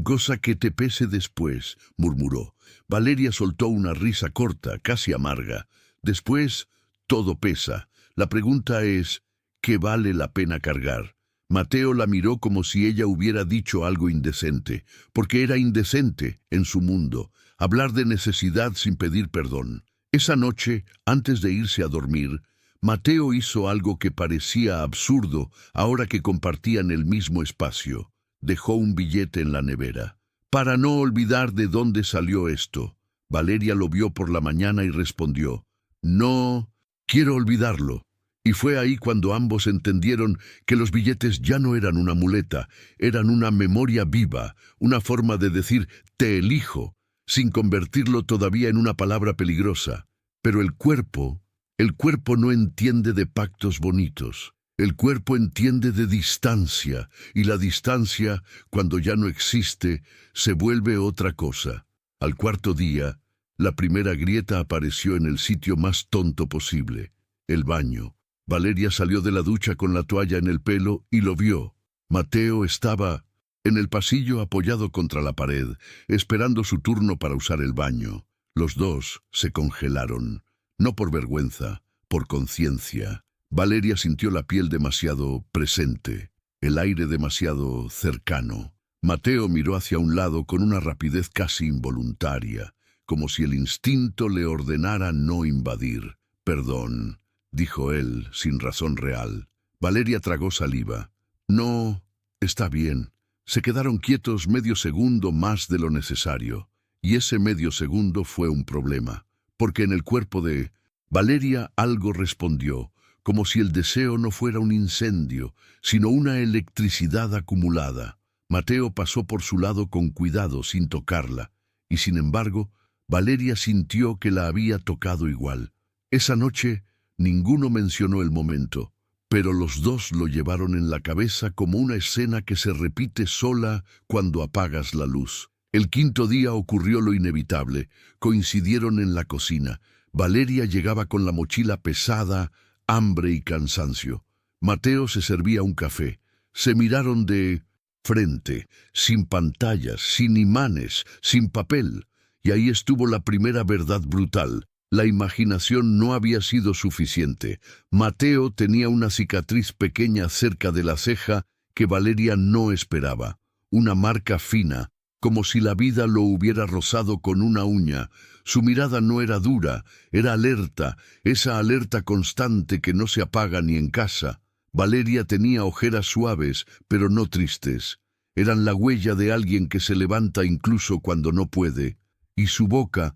cosa que te pese después», murmuró. Valeria soltó una risa corta, casi amarga. «Después, todo pesa. La pregunta es, ¿qué vale la pena cargar?» Mateo la miró como si ella hubiera dicho algo indecente, porque era indecente en su mundo, hablar de necesidad sin pedir perdón. Esa noche, antes de irse a dormir, Mateo hizo algo que parecía absurdo ahora que compartían el mismo espacio. Dejó un billete en la nevera. «Para no olvidar de dónde salió esto». Valeria lo vio por la mañana y respondió: «No quiero olvidarlo». Y fue ahí cuando ambos entendieron que los billetes ya no eran una muleta, eran una memoria viva, una forma de decir «te elijo», sin convertirlo todavía en una palabra peligrosa. Pero el cuerpo no entiende de pactos bonitos. El cuerpo entiende de distancia, y la distancia, cuando ya no existe, se vuelve otra cosa. Al cuarto día, la primera grieta apareció en el sitio más tonto posible: el baño. Valeria salió de la ducha con la toalla en el pelo y lo vio. Mateo estaba en el pasillo apoyado contra la pared, esperando su turno para usar el baño. Los dos se congelaron, no por vergüenza, por conciencia. Valeria sintió la piel demasiado presente, el aire demasiado cercano. Mateo miró hacia un lado con una rapidez casi involuntaria, como si el instinto le ordenara no invadir. «Perdón», dijo él, sin razón real. Valeria tragó saliva. «No, está bien». Se quedaron quietos medio segundo más de lo necesario, y ese medio segundo fue un problema, porque en el cuerpo de Valeria algo respondió, como si el deseo no fuera un incendio, sino una electricidad acumulada. Mateo pasó por su lado con cuidado, sin tocarla, y sin embargo, Valeria sintió que la había tocado igual. Esa noche, ninguno mencionó el momento, pero los dos lo llevaron en la cabeza como una escena que se repite sola cuando apagas la luz. El quinto día ocurrió lo inevitable. Coincidieron en la cocina. Valeria llegaba con la mochila pesada, hambre y cansancio. Mateo se servía un café. Se miraron de frente, sin pantallas, sin imanes, sin papel. Y ahí estuvo la primera verdad brutal. La imaginación no había sido suficiente. Mateo tenía una cicatriz pequeña cerca de la ceja que Valeria no esperaba. Una marca fina, como si la vida lo hubiera rozado con una uña. Su mirada no era dura, era alerta, esa alerta constante que no se apaga ni en casa. Valeria tenía ojeras suaves, pero no tristes. Eran la huella de alguien que se levanta incluso cuando no puede. Y su boca,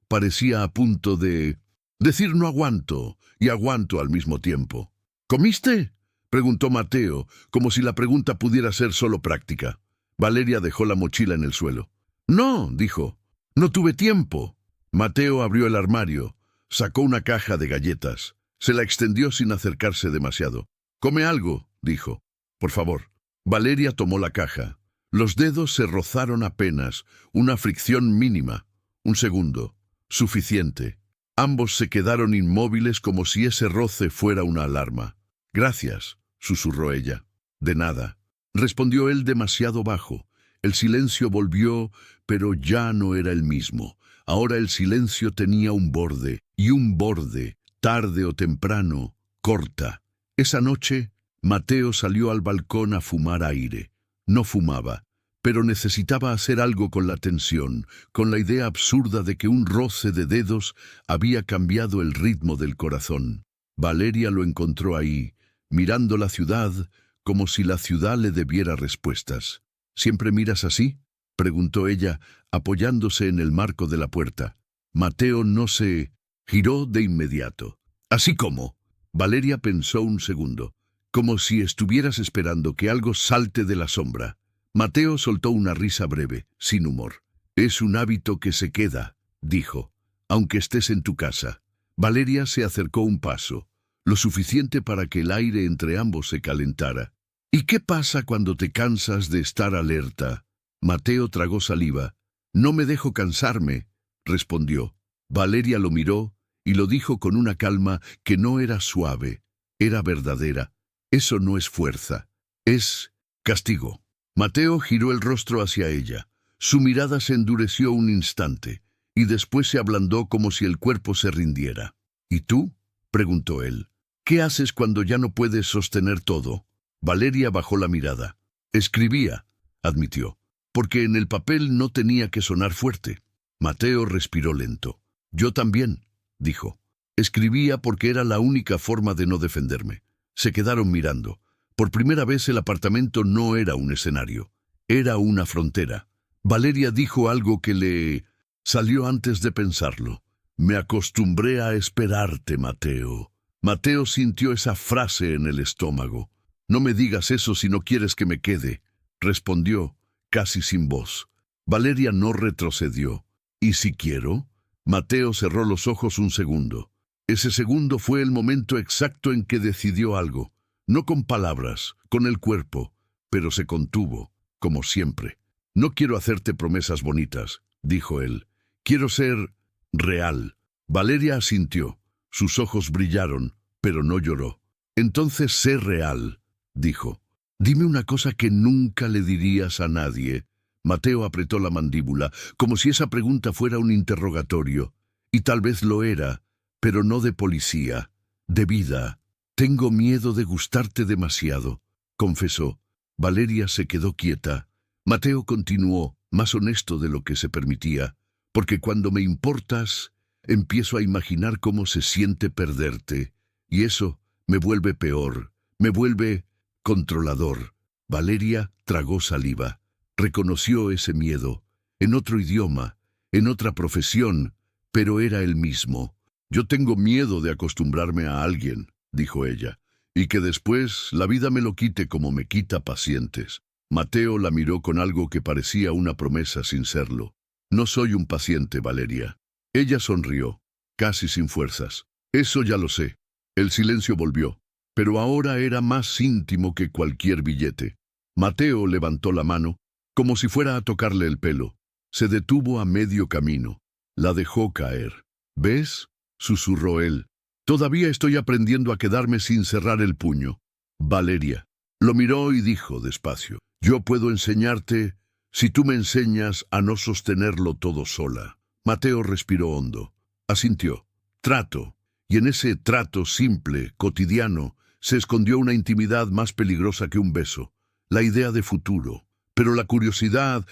parecía a punto de decir no aguanto y aguanto al mismo tiempo. ¿Comiste?, preguntó Mateo, como si la pregunta pudiera ser solo práctica. Valeria dejó la mochila en el suelo. No, dijo, no tuve tiempo. Mateo abrió el armario, sacó una caja de galletas, se la extendió sin acercarse demasiado. Come algo, dijo. Por favor. Valeria tomó la caja. Los dedos se rozaron apenas, una fricción mínima. Un segundo. Suficiente. Ambos se quedaron inmóviles como si ese roce fuera una alarma. Gracias, susurró ella. De nada, respondió él demasiado bajo. El silencio volvió, pero ya no era el mismo. Ahora el silencio tenía un borde, y un borde, tarde o temprano, corta. Esa noche, Mateo salió al balcón a fumar aire. No fumaba, pero necesitaba hacer algo con la tensión, con la idea absurda de que un roce de dedos había cambiado el ritmo del corazón. Valeria lo encontró ahí, mirando la ciudad, como si la ciudad le debiera respuestas. ¿Siempre miras así?, preguntó ella, apoyándose en el marco de la puerta. Mateo no se giró de inmediato. ¿Así cómo? Valeria pensó un segundo, como si estuvieras esperando que algo salte de la sombra. Mateo soltó una risa breve, sin humor. Es un hábito que se queda, dijo, aunque estés en tu casa. Valeria se acercó un paso, lo suficiente para que el aire entre ambos se calentara. ¿Y qué pasa cuando te cansas de estar alerta? Mateo tragó saliva. No me dejo cansarme, respondió. Valeria lo miró y lo dijo con una calma que no era suave, era verdadera. Eso no es fuerza, es castigo. Mateo giró el rostro hacia ella. Su mirada se endureció un instante y después se ablandó como si el cuerpo se rindiera. ¿Y tú?, preguntó él. ¿Qué haces cuando ya no puedes sostener todo? Valeria bajó la mirada. Escribía, admitió, porque en el papel no tenía que sonar fuerte. Mateo respiró lento. Yo también, dijo. Escribía porque era la única forma de no defenderme. Se quedaron mirando. Por primera vez el apartamento no era un escenario. Era una frontera. Valeria dijo algo que le salió antes de pensarlo. Me acostumbré a esperarte, Mateo. Mateo sintió esa frase en el estómago. No me digas eso si no quieres que me quede, respondió, casi sin voz. Valeria no retrocedió. ¿Y si quiero? Mateo cerró los ojos un segundo. Ese segundo fue el momento exacto en que decidió algo. No con palabras, con el cuerpo, pero se contuvo, como siempre. No quiero hacerte promesas bonitas, dijo él. Quiero ser real. Valeria asintió. Sus ojos brillaron, pero no lloró. Entonces sé real, dijo. Dime una cosa que nunca le dirías a nadie. Mateo apretó la mandíbula, como si esa pregunta fuera un interrogatorio. Y tal vez lo era, pero no de policía, de vida. Tengo miedo de gustarte demasiado, confesó. Valeria se quedó quieta. Mateo continuó, más honesto de lo que se permitía, porque cuando me importas, empiezo a imaginar cómo se siente perderte, y eso me vuelve peor, me vuelve controlador. Valeria tragó saliva. Reconoció ese miedo, en otro idioma, en otra profesión, pero era el mismo. Yo tengo miedo de acostumbrarme a alguien, dijo ella, y que después la vida me lo quite como me quita pacientes. Mateo la miró con algo que parecía una promesa sin serlo. No soy un paciente, Valeria. Ella sonrió, casi sin fuerzas. Eso ya lo sé. El silencio volvió, pero ahora era más íntimo que cualquier billete. Mateo levantó la mano, como si fuera a tocarle el pelo. Se detuvo a medio camino. La dejó caer. ¿Ves?, susurró él. Todavía estoy aprendiendo a quedarme sin cerrar el puño. Valeria lo miró y dijo despacio: yo puedo enseñarte si tú me enseñas a no sostenerlo todo sola. Mateo respiró hondo. Asintió. Trato. Y en ese trato simple, cotidiano, se escondió una intimidad más peligrosa que un beso, la idea de futuro. Pero la curiosidad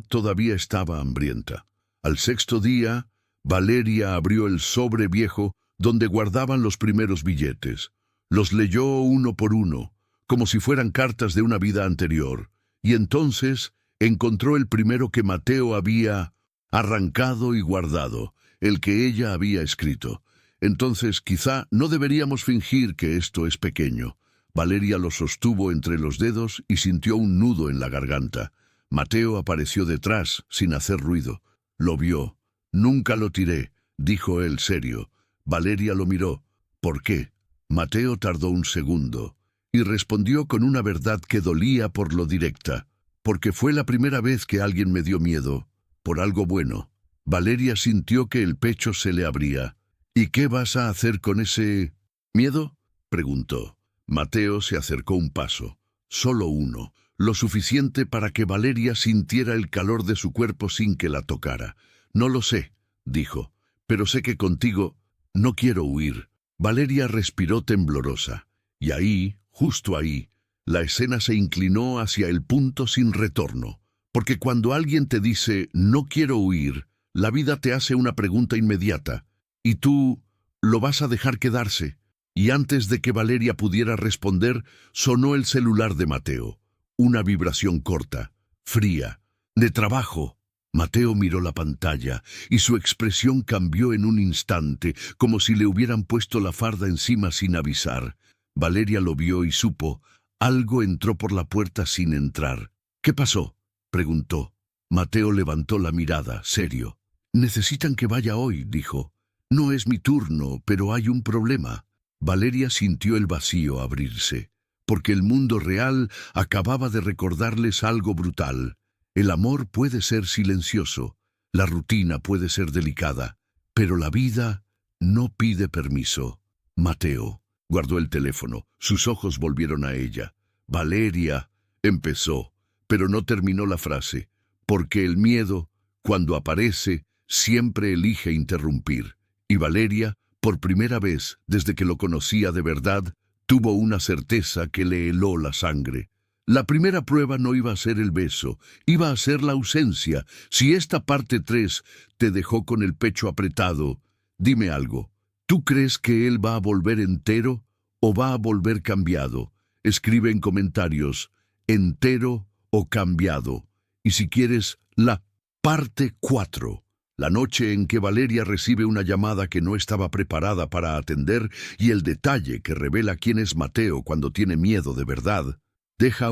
todavía estaba hambrienta. Al sexto día, Valeria abrió el sobre viejo donde guardaban los primeros billetes. Los leyó uno por uno, como si fueran cartas de una vida anterior, y entonces encontró el primero que Mateo había arrancado y guardado, el que ella había escrito. Entonces, quizá no deberíamos fingir que esto es pequeño. Valeria lo sostuvo entre los dedos y sintió un nudo en la garganta. Mateo apareció detrás, sin hacer ruido. Lo vio. Nunca lo tiré, dijo él serio. Valeria lo miró. ¿Por qué? Mateo tardó un segundo y respondió con una verdad que dolía por lo directa. Porque fue la primera vez que alguien me dio miedo, por algo bueno. Valeria sintió que el pecho se le abría. ¿Y qué vas a hacer con ese miedo?, preguntó. Mateo se acercó un paso, solo uno, lo suficiente para que Valeria sintiera el calor de su cuerpo sin que la tocara. No lo sé, dijo, pero sé que contigo no quiero huir. Valeria respiró temblorosa, y ahí, justo ahí, la escena se inclinó hacia el punto sin retorno. Porque cuando alguien te dice «no quiero huir», la vida te hace una pregunta inmediata, y tú lo vas a dejar quedarse. Y antes de que Valeria pudiera responder, sonó el celular de Mateo. Una vibración corta, fría, de trabajo. Mateo miró la pantalla y su expresión cambió en un instante, como si le hubieran puesto la farda encima sin avisar. Valeria lo vio y supo. Algo entró por la puerta sin entrar. ¿Qué pasó?, preguntó. Mateo levantó la mirada, serio. «Necesitan que vaya hoy», dijo. «No es mi turno, pero hay un problema». Valeria sintió el vacío abrirse, porque el mundo real acababa de recordarles algo brutal. El amor puede ser silencioso, la rutina puede ser delicada, pero la vida no pide permiso. Mateo guardó el teléfono, sus ojos volvieron a ella. «Valeria», empezó, pero no terminó la frase, porque el miedo, cuando aparece, siempre elige interrumpir. Y Valeria, por primera vez desde que lo conocía de verdad, tuvo una certeza que le heló la sangre. La primera prueba no iba a ser el beso, iba a ser la ausencia. Si esta parte 3 te dejó con el pecho apretado, dime algo. ¿Tú crees que él va a volver entero o va a volver cambiado? Escribe en comentarios, entero o cambiado. Y si quieres, la parte 4. La noche en que Valeria recibe una llamada que no estaba preparada para atender y el detalle que revela quién es Mateo cuando tiene miedo de verdad. Deja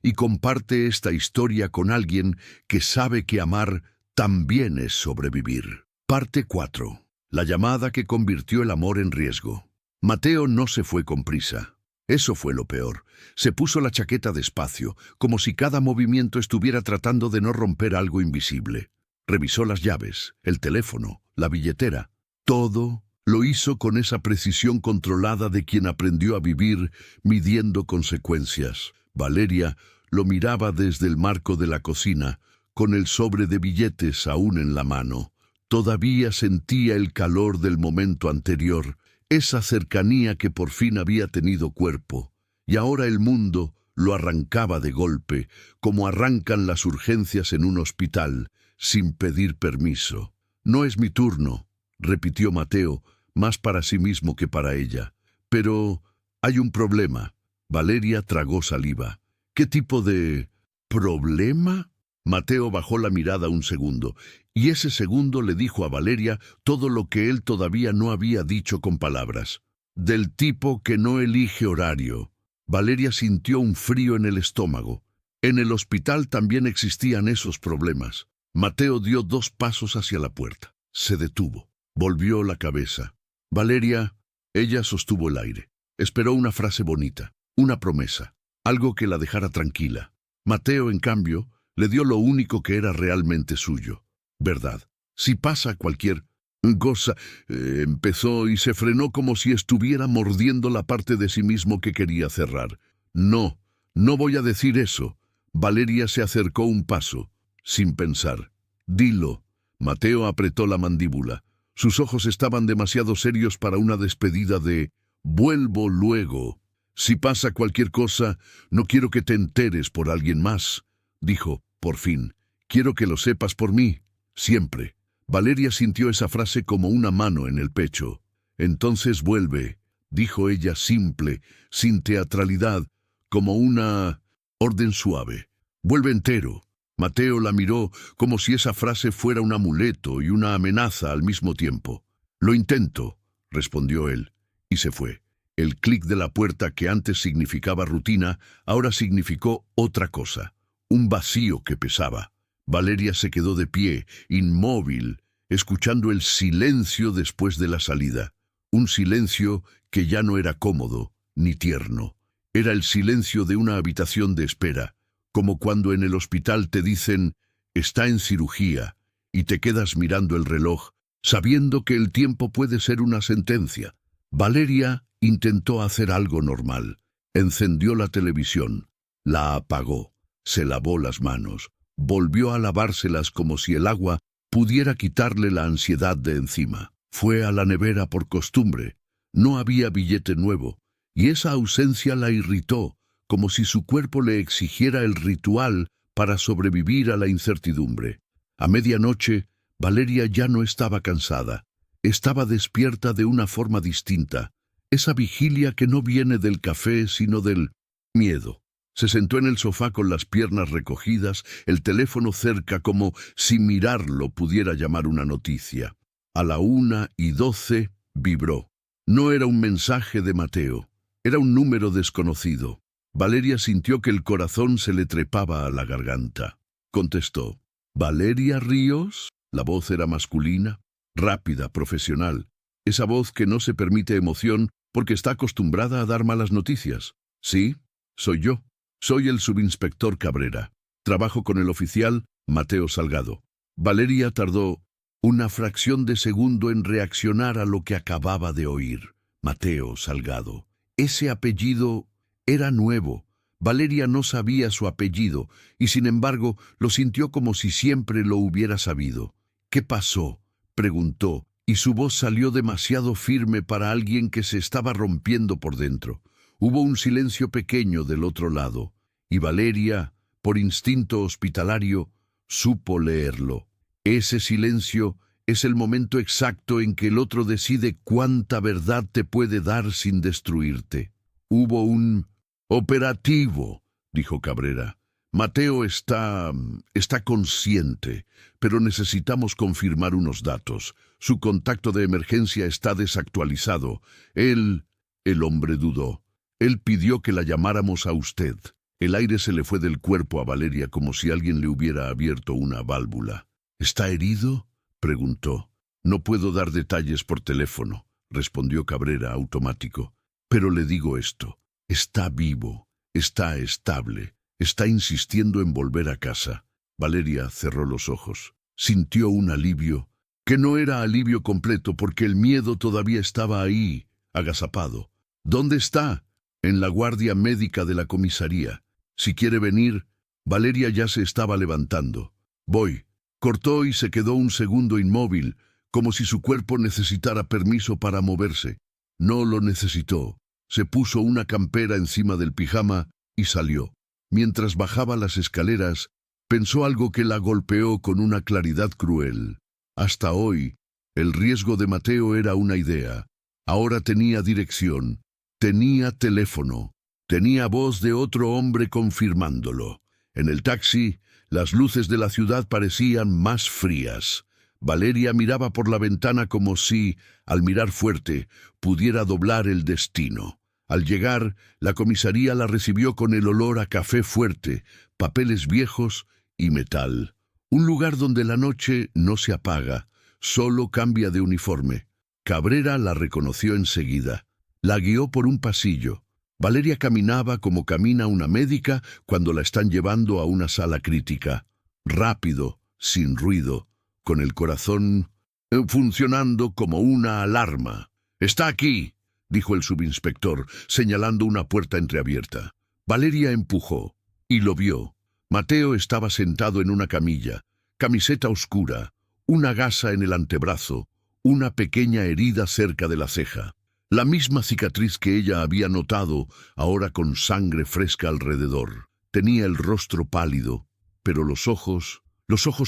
y comparte esta historia con alguien que sabe que amar también es sobrevivir. Parte 4. La llamada que convirtió el amor en riesgo. Mateo no se fue con prisa. Eso fue lo peor. Se puso la chaqueta despacio, como si cada movimiento estuviera tratando de no romper algo invisible. Revisó las llaves, el teléfono, la billetera. Todo lo hizo con esa precisión controlada de quien aprendió a vivir midiendo consecuencias. Valeria lo miraba desde el marco de la cocina, con el sobre de billetes aún en la mano. Todavía sentía el calor del momento anterior, esa cercanía que por fin había tenido cuerpo. Y ahora el mundo lo arrancaba de golpe, como arrancan las urgencias en un hospital, sin pedir permiso. «No es mi turno», repitió Mateo, más para sí mismo que para ella. «Pero hay un problema». Valeria tragó saliva. «¿Qué tipo de problema?». Mateo bajó la mirada un segundo, y ese segundo le dijo a Valeria todo lo que él todavía no había dicho con palabras. «Del tipo que no elige horario». Valeria sintió un frío en el estómago. En el hospital también existían esos problemas. Mateo dio 2 pasos hacia la puerta. Se detuvo. Volvió la cabeza. «Valeria», ella sostuvo el aire. Esperó una frase bonita, una promesa, algo que la dejara tranquila. Mateo, en cambio, le dio lo único que era realmente suyo. Verdad. Si pasa cualquier Goza, empezó y se frenó como si estuviera mordiendo la parte de sí mismo que quería cerrar. No, no voy a decir eso. Valeria se acercó un paso, sin pensar. Dilo. Mateo apretó la mandíbula. Sus ojos estaban demasiado serios para una despedida de «vuelvo luego». «Si pasa cualquier cosa, no quiero que te enteres por alguien más», dijo, por fin. «Quiero que lo sepas por mí, siempre». Valeria sintió esa frase como una mano en el pecho. «Entonces vuelve», dijo ella simple, sin teatralidad, como una orden suave. «Vuelve entero». Mateo la miró como si esa frase fuera un amuleto y una amenaza al mismo tiempo. «Lo intento», respondió él, y se fue. El clic de la puerta que antes significaba rutina, ahora significó otra cosa, un vacío que pesaba. Valeria se quedó de pie, inmóvil, escuchando el silencio después de la salida. Un silencio que ya no era cómodo ni tierno. Era el silencio de una habitación de espera, como cuando en el hospital te dicen «está en cirugía» y te quedas mirando el reloj, sabiendo que el tiempo puede ser una sentencia. Valeria intentó hacer algo normal. Encendió la televisión, la apagó, se lavó las manos, volvió a lavárselas como si el agua pudiera quitarle la ansiedad de encima. Fue a la nevera por costumbre. No había billete nuevo, y esa ausencia la irritó, como si su cuerpo le exigiera el ritual para sobrevivir a la incertidumbre. A medianoche, Valeria ya no estaba cansada. Estaba despierta de una forma distinta, esa vigilia que no viene del café sino del miedo. Se sentó en el sofá con las piernas recogidas, el teléfono cerca como si mirarlo pudiera llamar una noticia. A la 1:12 vibró. No era un mensaje de Mateo, era un número desconocido. Valeria sintió que el corazón se le trepaba a la garganta. Contestó. «¿Valeria Ríos?» La voz era masculina, rápida, profesional. Esa voz que no se permite emoción porque está acostumbrada a dar malas noticias. «Sí, soy yo. Soy el subinspector Cabrera. Trabajo con el oficial Mateo Salgado». Valeria tardó una fracción de segundo en reaccionar a lo que acababa de oír. Mateo Salgado. Ese apellido era nuevo. Valeria no sabía su apellido y sin embargo lo sintió como si siempre lo hubiera sabido. «¿Qué pasó?», preguntó, y su voz salió demasiado firme para alguien que se estaba rompiendo por dentro. Hubo un silencio pequeño del otro lado, y Valeria, por instinto hospitalario, supo leerlo. Ese silencio es el momento exacto en que el otro decide cuánta verdad te puede dar sin destruirte. Hubo un operativo, dijo Cabrera. Mateo está consciente, pero necesitamos confirmar unos datos. Su contacto de emergencia está desactualizado. El hombre dudó. Él pidió que la llamáramos a usted. El aire se le fue del cuerpo a Valeria como si alguien le hubiera abierto una válvula. ¿Está herido?, preguntó. «No puedo dar detalles por teléfono», respondió Cabrera automático. «Pero le digo esto. Está vivo, está estable, está insistiendo en volver a casa». Valeria cerró los ojos. Sintió un alivio, que no era alivio completo porque el miedo todavía estaba ahí, agazapado. «¿Dónde está?» «En la guardia médica de la comisaría. Si quiere venir». Valeria ya se estaba levantando. «Voy». Cortó y se quedó un segundo inmóvil, como si su cuerpo necesitara permiso para moverse. No lo necesitó. Se puso una campera encima del pijama y salió. Mientras bajaba las escaleras, pensó algo que la golpeó con una claridad cruel. Hasta hoy, el riesgo de Mateo era una idea. Ahora tenía dirección, tenía teléfono, tenía voz de otro hombre confirmándolo. En el taxi, las luces de la ciudad parecían más frías. Valeria miraba por la ventana como si, al mirar fuerte, pudiera doblar el destino. Al llegar, la comisaría la recibió con el olor a café fuerte, papeles viejos y metal. Un lugar donde la noche no se apaga, solo cambia de uniforme. Cabrera la reconoció enseguida. La guió por un pasillo. Valeria caminaba como camina una médica cuando la están llevando a una sala crítica. Rápido, sin ruido, con el corazón funcionando como una alarma. «Está aquí», dijo el subinspector, señalando una puerta entreabierta. Valeria empujó y lo vio. Mateo estaba sentado en una camilla, camiseta oscura, una gasa en el antebrazo, una pequeña herida cerca de la ceja. La misma cicatriz que ella había notado, ahora con sangre fresca alrededor. Tenía el rostro pálido, pero los ojos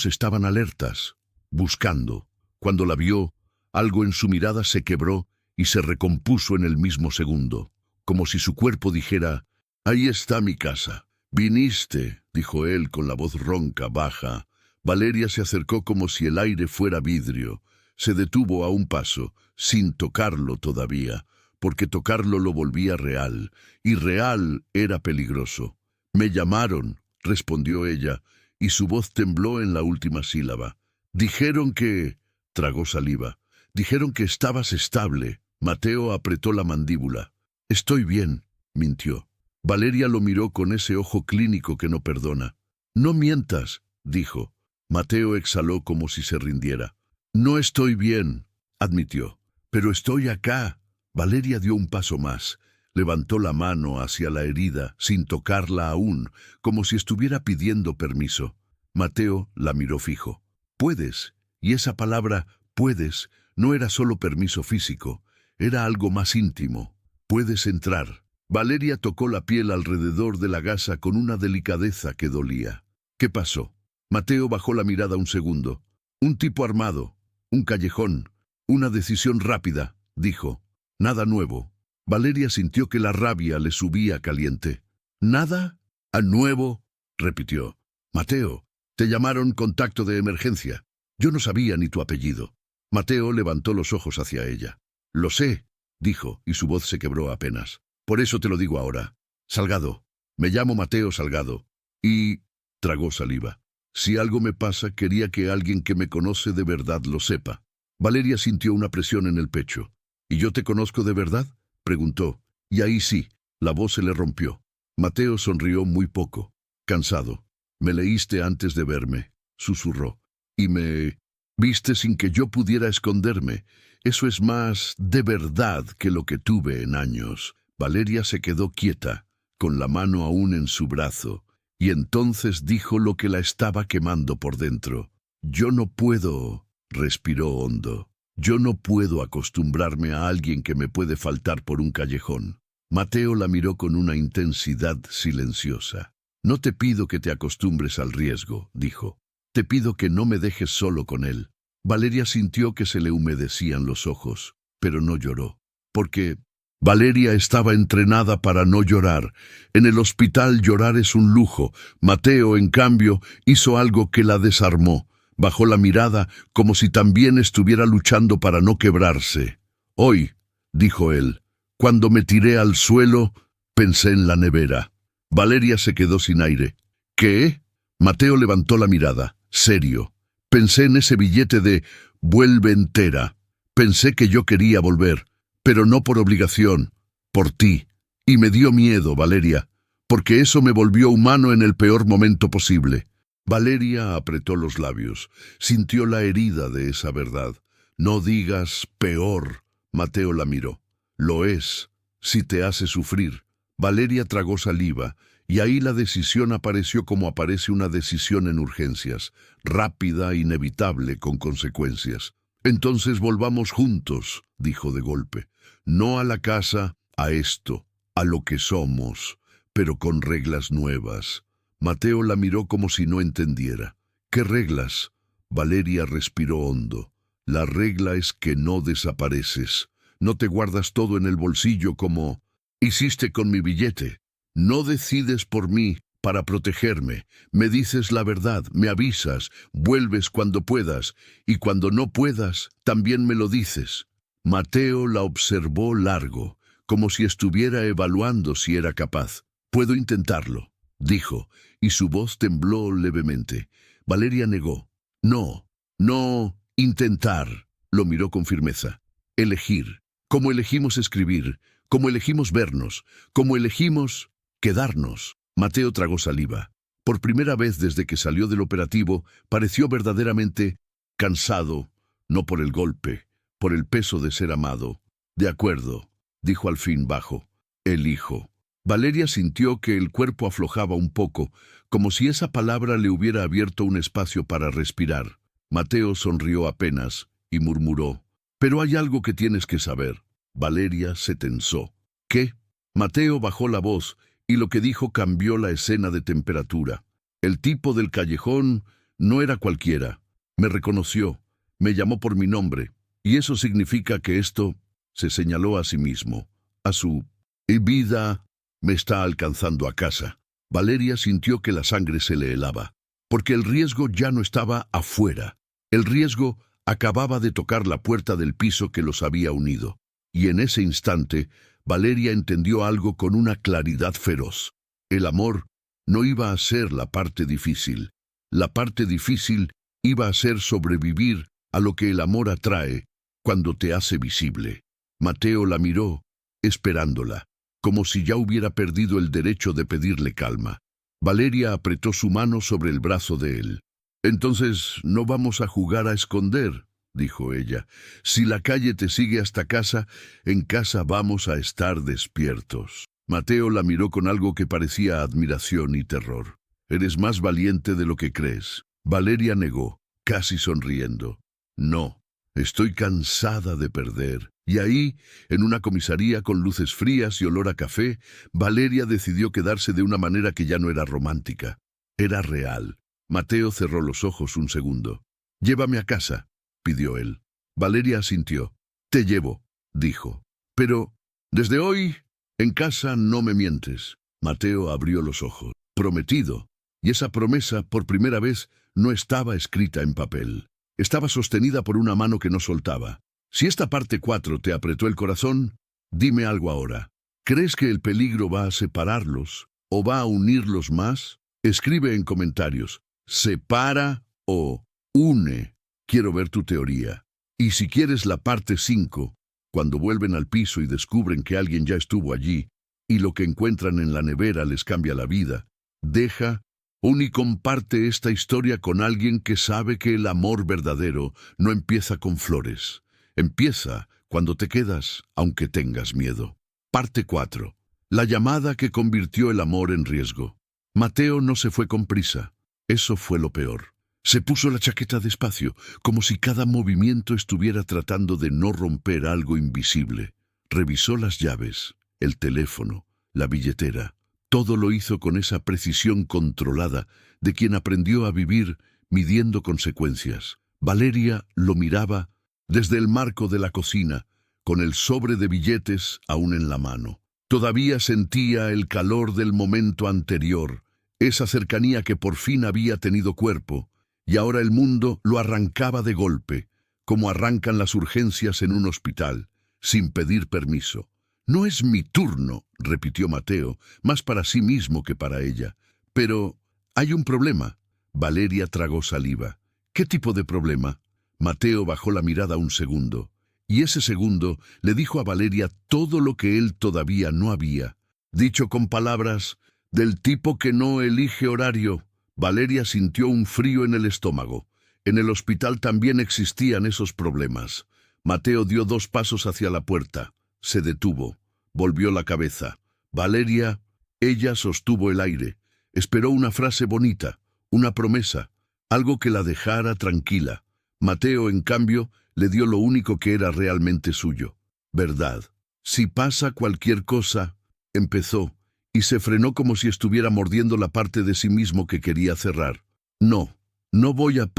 estaban alertas, buscando. Cuando la vio, algo en su mirada se quebró y se recompuso en el mismo segundo, como si su cuerpo dijera: «Ahí está mi casa». «Viniste», dijo él con la voz ronca, baja. Valeria se acercó como si el aire fuera vidrio. Se detuvo a un paso, sin tocarlo todavía, porque tocarlo lo volvía real, y real era peligroso. «Me llamaron», respondió ella, y su voz tembló en la última sílaba. «Dijeron que...» tragó saliva. «Dijeron que estabas estable». Mateo apretó la mandíbula. «Estoy bien», mintió. Valeria lo miró con ese ojo clínico que no perdona. «No mientas», dijo. Mateo exhaló como si se rindiera. «No estoy bien», admitió. «Pero estoy acá». Valeria dio un paso más. Levantó la mano hacia la herida, sin tocarla aún, como si estuviera pidiendo permiso. Mateo la miró fijo. «Puedes». Y esa palabra, «puedes», no era solo permiso físico, era algo más íntimo. «Puedes entrar». Valeria tocó la piel alrededor de la gasa con una delicadeza que dolía. «¿Qué pasó?» Mateo bajó la mirada un segundo. «Un tipo armado, un callejón, una decisión rápida», dijo. «Nada nuevo». Valeria sintió que la rabia le subía caliente. «¿Nada? ¿A nuevo?», repitió. «Mateo, te llamaron contacto de emergencia. Yo no sabía ni tu apellido». Mateo levantó los ojos hacia ella. «Lo sé», dijo, y su voz se quebró apenas. «Por eso te lo digo ahora. Salgado. Me llamo Mateo Salgado. Y...» tragó saliva. «Si algo me pasa, quería que alguien que me conoce de verdad lo sepa». Valeria sintió una presión en el pecho. «¿Y yo te conozco de verdad?», preguntó. Y ahí sí, la voz se le rompió. Mateo sonrió muy poco, cansado. «Me leíste antes de verme», susurró. «Y me viste sin que yo pudiera esconderme. Eso es más de verdad que lo que tuve en años». Valeria se quedó quieta, con la mano aún en su brazo, y entonces dijo lo que la estaba quemando por dentro. «Yo no puedo», respiró hondo. «Yo no puedo acostumbrarme a alguien que me puede faltar por un callejón». Mateo la miró con una intensidad silenciosa. «No te pido que te acostumbres al riesgo», dijo. «Te pido que no me dejes solo con él». Valeria sintió que se le humedecían los ojos, pero no lloró. Porque Valeria estaba entrenada para no llorar. En el hospital llorar es un lujo. Mateo, en cambio, hizo algo que la desarmó. Bajó la mirada como si también estuviera luchando para no quebrarse. «Hoy», dijo él, «cuando me tiré al suelo, pensé en la nevera». Valeria se quedó sin aire. «¿Qué?». Mateo levantó la mirada, serio. «Pensé en ese billete de «vuelve entera». Pensé que yo quería volver, pero no por obligación, por ti. Y me dio miedo, Valeria, porque eso me volvió humano en el peor momento posible». Valeria apretó los labios. Sintió la herida de esa verdad. «No digas peor», Mateo la miró. «Lo es, si te hace sufrir». Valeria tragó saliva, y ahí la decisión apareció como aparece una decisión en urgencias, rápida, inevitable, con consecuencias. «Entonces volvamos juntos», dijo de golpe. «No a la casa, a esto, a lo que somos, pero con reglas nuevas». Mateo la miró como si no entendiera. «¿Qué reglas?». Valeria respiró hondo. «La regla es que no desapareces. No te guardas todo en el bolsillo como hiciste con mi billete. No decides por mí para protegerme. Me dices la verdad, me avisas, vuelves cuando puedas, y cuando no puedas, también me lo dices». Mateo la observó largo, como si estuviera evaluando si era capaz. «Puedo intentarlo», dijo, y su voz tembló levemente. Valeria negó. «No, no, intentar». Lo miró con firmeza. «Elegir, como elegimos escribir, como elegimos vernos, como elegimos quedarnos». Mateo tragó saliva. Por primera vez desde que salió del operativo, pareció verdaderamente cansado, no por el golpe, por el peso de ser amado. De acuerdo, dijo al fin bajo. Elijo. Valeria sintió que el cuerpo aflojaba un poco, como si esa palabra le hubiera abierto un espacio para respirar. Mateo sonrió apenas y murmuró: «Pero hay algo que tienes que saber». Valeria se tensó. «¿Qué?». Mateo bajó la voz y lo que dijo cambió la escena de temperatura. El tipo del callejón no era cualquiera. Me reconoció, me llamó por mi nombre, y eso significa que esto, se señaló a sí mismo, a su vida, me está alcanzando a casa. Valeria sintió que la sangre se le helaba, porque el riesgo ya no estaba afuera. El riesgo acababa de tocar la puerta del piso que los había unido. Y en ese instante, Valeria entendió algo con una claridad feroz. El amor no iba a ser la parte difícil. La parte difícil iba a ser sobrevivir a lo que el amor atrae cuando te hace visible. Mateo la miró, esperándola, como si ya hubiera perdido el derecho de pedirle calma. Valeria apretó su mano sobre el brazo de él. «Entonces, ¿no vamos a jugar a esconder?», dijo ella. «Si la calle te sigue hasta casa, en casa vamos a estar despiertos». Mateo la miró con algo que parecía admiración y terror. «Eres más valiente de lo que crees». Valeria negó, casi sonriendo. «No, estoy cansada de perder». Y ahí, en una comisaría con luces frías y olor a café, Valeria decidió quedarse de una manera que ya no era romántica. Era real. Mateo cerró los ojos un segundo. «Llévame a casa», pidió él. Valeria asintió. «Te llevo», dijo. «Pero, desde hoy, en casa no me mientes». Mateo abrió los ojos. Prometido. Y esa promesa, por primera vez, no estaba escrita en papel. Estaba sostenida por una mano que no soltaba. Si esta parte 4 te apretó el corazón, dime algo ahora. ¿Crees que el peligro va a separarlos o va a unirlos más? Escribe en comentarios. ¿Separa o une? Quiero ver tu teoría. Y si quieres la parte 5, cuando vuelven al piso y descubren que alguien ya estuvo allí y lo que encuentran en la nevera les cambia la vida, deja y comparte esta historia con alguien que sabe que el amor verdadero no empieza con flores. Empieza cuando te quedas, aunque tengas miedo. Parte 4. La llamada que convirtió el amor en riesgo. Mateo no se fue con prisa. Eso fue lo peor. Se puso la chaqueta despacio, como si cada movimiento estuviera tratando de no romper algo invisible. Revisó las llaves, el teléfono, la billetera. Todo lo hizo con esa precisión controlada de quien aprendió a vivir midiendo consecuencias. Valeria lo miraba desde el marco de la cocina, con el sobre de billetes aún en la mano. Todavía sentía el calor del momento anterior, esa cercanía que por fin había tenido cuerpo, y ahora el mundo lo arrancaba de golpe, como arrancan las urgencias en un hospital, sin pedir permiso. «No es mi turno», repitió Mateo, más para sí mismo que para ella. «Pero hay un problema». Valeria tragó saliva. «¿Qué tipo de problema?». Mateo bajó la mirada un segundo, y ese segundo le dijo a Valeria todo lo que él todavía no había dicho con palabras del tipo que no elige horario. Valeria sintió un frío en el estómago. En el hospital también existían esos problemas. Mateo dio 2 pasos hacia la puerta. Se detuvo. Volvió la cabeza. Valeria, ella sostuvo el aire. Esperó una frase bonita, una promesa, algo que la dejara tranquila. Mateo, en cambio, le dio lo único que era realmente suyo. «Verdad. Si pasa cualquier cosa», empezó, y se frenó como si estuviera mordiendo la parte de sí mismo que quería cerrar. «No, no voy a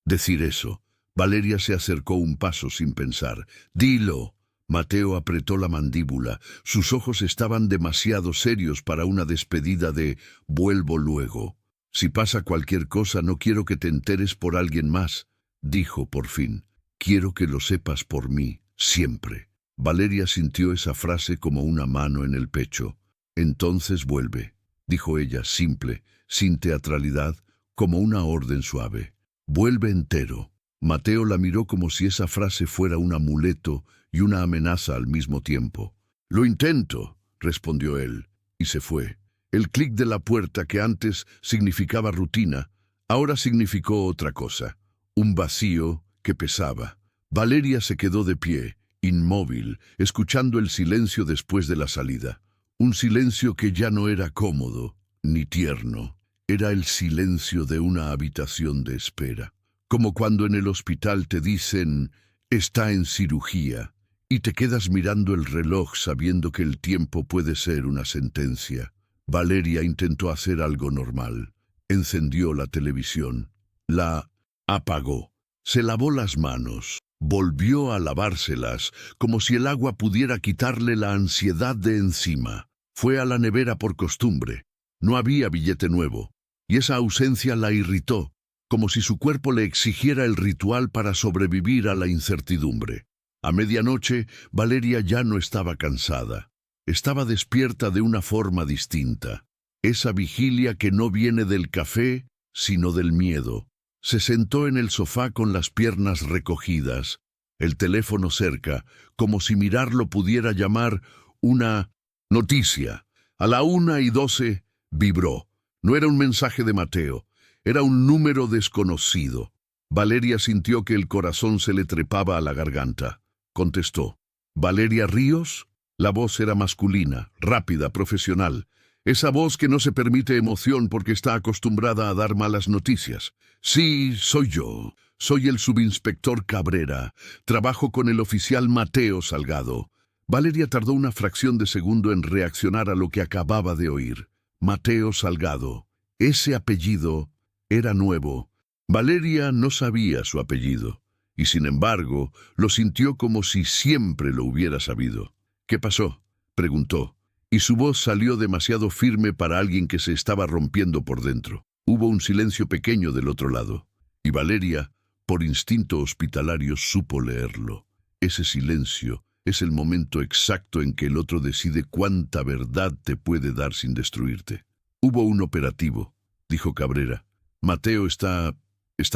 decir eso». Valeria se acercó un paso sin pensar. «Dilo». Mateo apretó la mandíbula. Sus ojos estaban demasiado serios para una despedida de «vuelvo luego». «Si pasa cualquier cosa, no quiero que te enteres por alguien más», dijo por fin. «Quiero que lo sepas por mí, siempre». Valeria sintió esa frase como una mano en el pecho. «Entonces vuelve», dijo ella, simple, sin teatralidad, como una orden suave. «Vuelve entero». Mateo la miró como si esa frase fuera un amuleto y una amenaza al mismo tiempo. «Lo intento», respondió él, y se fue. El clic de la puerta que antes significaba rutina, ahora significó otra cosa. Un vacío que pesaba. Valeria se quedó de pie, inmóvil, escuchando el silencio después de la salida. Un silencio que ya no era cómodo ni tierno. Era el silencio de una habitación de espera. Como cuando en el hospital te dicen, está en cirugía, y te quedas mirando el reloj sabiendo que el tiempo puede ser una sentencia. Valeria intentó hacer algo normal. Encendió la televisión. La apagó. Se lavó las manos. Volvió a lavárselas, como si el agua pudiera quitarle la ansiedad de encima. Fue a la nevera por costumbre. No había billete nuevo, y esa ausencia la irritó, como si su cuerpo le exigiera el ritual para sobrevivir a la incertidumbre. A medianoche, Valeria ya no estaba cansada. Estaba despierta de una forma distinta. Esa vigilia que no viene del café, sino del miedo. Se sentó en el sofá con las piernas recogidas, el teléfono cerca, como si mirarlo pudiera llamar una noticia. A la 1:12 vibró. No era un mensaje de Mateo, era un número desconocido. Valeria sintió que el corazón se le trepaba a la garganta. Contestó. ¿Valeria Ríos? La voz era masculina, rápida, profesional. Esa voz que no se permite emoción porque está acostumbrada a dar malas noticias. Sí, soy yo. Soy el subinspector Cabrera. Trabajo con el oficial Mateo Salgado. Valeria tardó una fracción de segundo en reaccionar a lo que acababa de oír. Mateo Salgado. Ese apellido era nuevo. Valeria no sabía su apellido, y sin embargo lo sintió como si siempre lo hubiera sabido. ¿Qué pasó?, preguntó, y su voz salió demasiado firme para alguien que se estaba rompiendo por dentro. Hubo un silencio pequeño del otro lado, y Valeria, por instinto hospitalario, supo leerlo. Ese silencio es el momento exacto en que el otro decide cuánta verdad te puede dar sin destruirte. Hubo un operativo, dijo Cabrera. Mateo está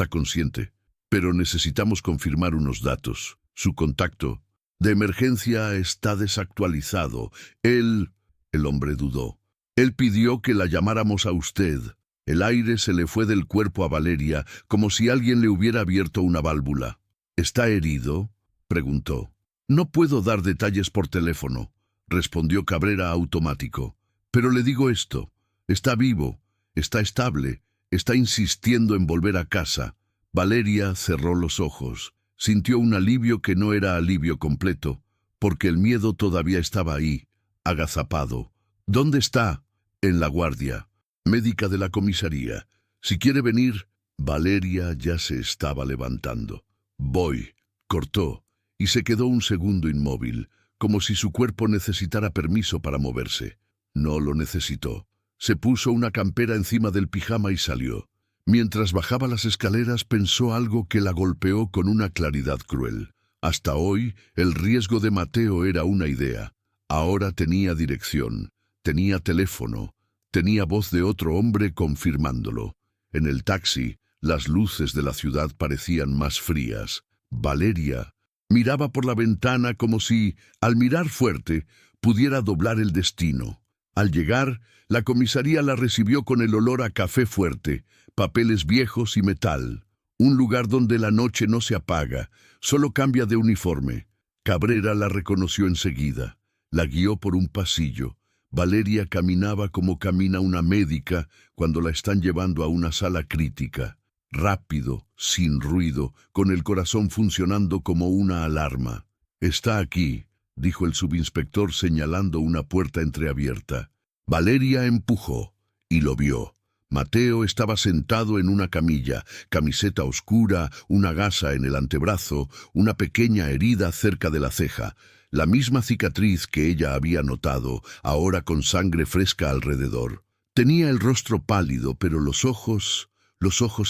consciente, pero necesitamos confirmar unos datos. Su contacto de emergencia está desactualizado. El hombre dudó. Él pidió que la llamáramos a usted. El aire se le fue del cuerpo a Valeria, como si alguien le hubiera abierto una válvula. ¿Está herido?, preguntó. No puedo dar detalles por teléfono, respondió Cabrera automático. Pero le digo esto. Está vivo, está estable, está insistiendo en volver a casa. Valeria cerró los ojos. Sintió un alivio que no era alivio completo, porque el miedo todavía estaba ahí, agazapado. ¿Dónde está? En la guardia. Médica de la comisaría. Si quiere venir. Valeria ya se estaba levantando. Voy. Cortó, y se quedó un segundo inmóvil, como si su cuerpo necesitara permiso para moverse. No lo necesitó. Se puso una campera encima del pijama y salió. Mientras bajaba las escaleras pensó algo que la golpeó con una claridad cruel. Hasta hoy, el riesgo de Mateo era una idea. Ahora tenía dirección, tenía teléfono, tenía voz de otro hombre confirmándolo. En el taxi, las luces de la ciudad parecían más frías. Valeria miraba por la ventana como si, al mirar fuerte, pudiera doblar el destino. Al llegar, la comisaría la recibió con el olor a café fuerte, papeles viejos y metal. Un lugar donde la noche no se apaga, solo cambia de uniforme. Cabrera la reconoció enseguida. La guió por un pasillo. Valeria caminaba como camina una médica cuando la están llevando a una sala crítica. Rápido, sin ruido, con el corazón funcionando como una alarma. «Está aquí», dijo el subinspector señalando una puerta entreabierta. Valeria empujó y lo vio. Mateo estaba sentado en una camilla, camiseta oscura, una gasa en el antebrazo, una pequeña herida cerca de la ceja, la misma cicatriz que ella había notado, ahora con sangre fresca alrededor. Tenía el rostro pálido, pero los ojos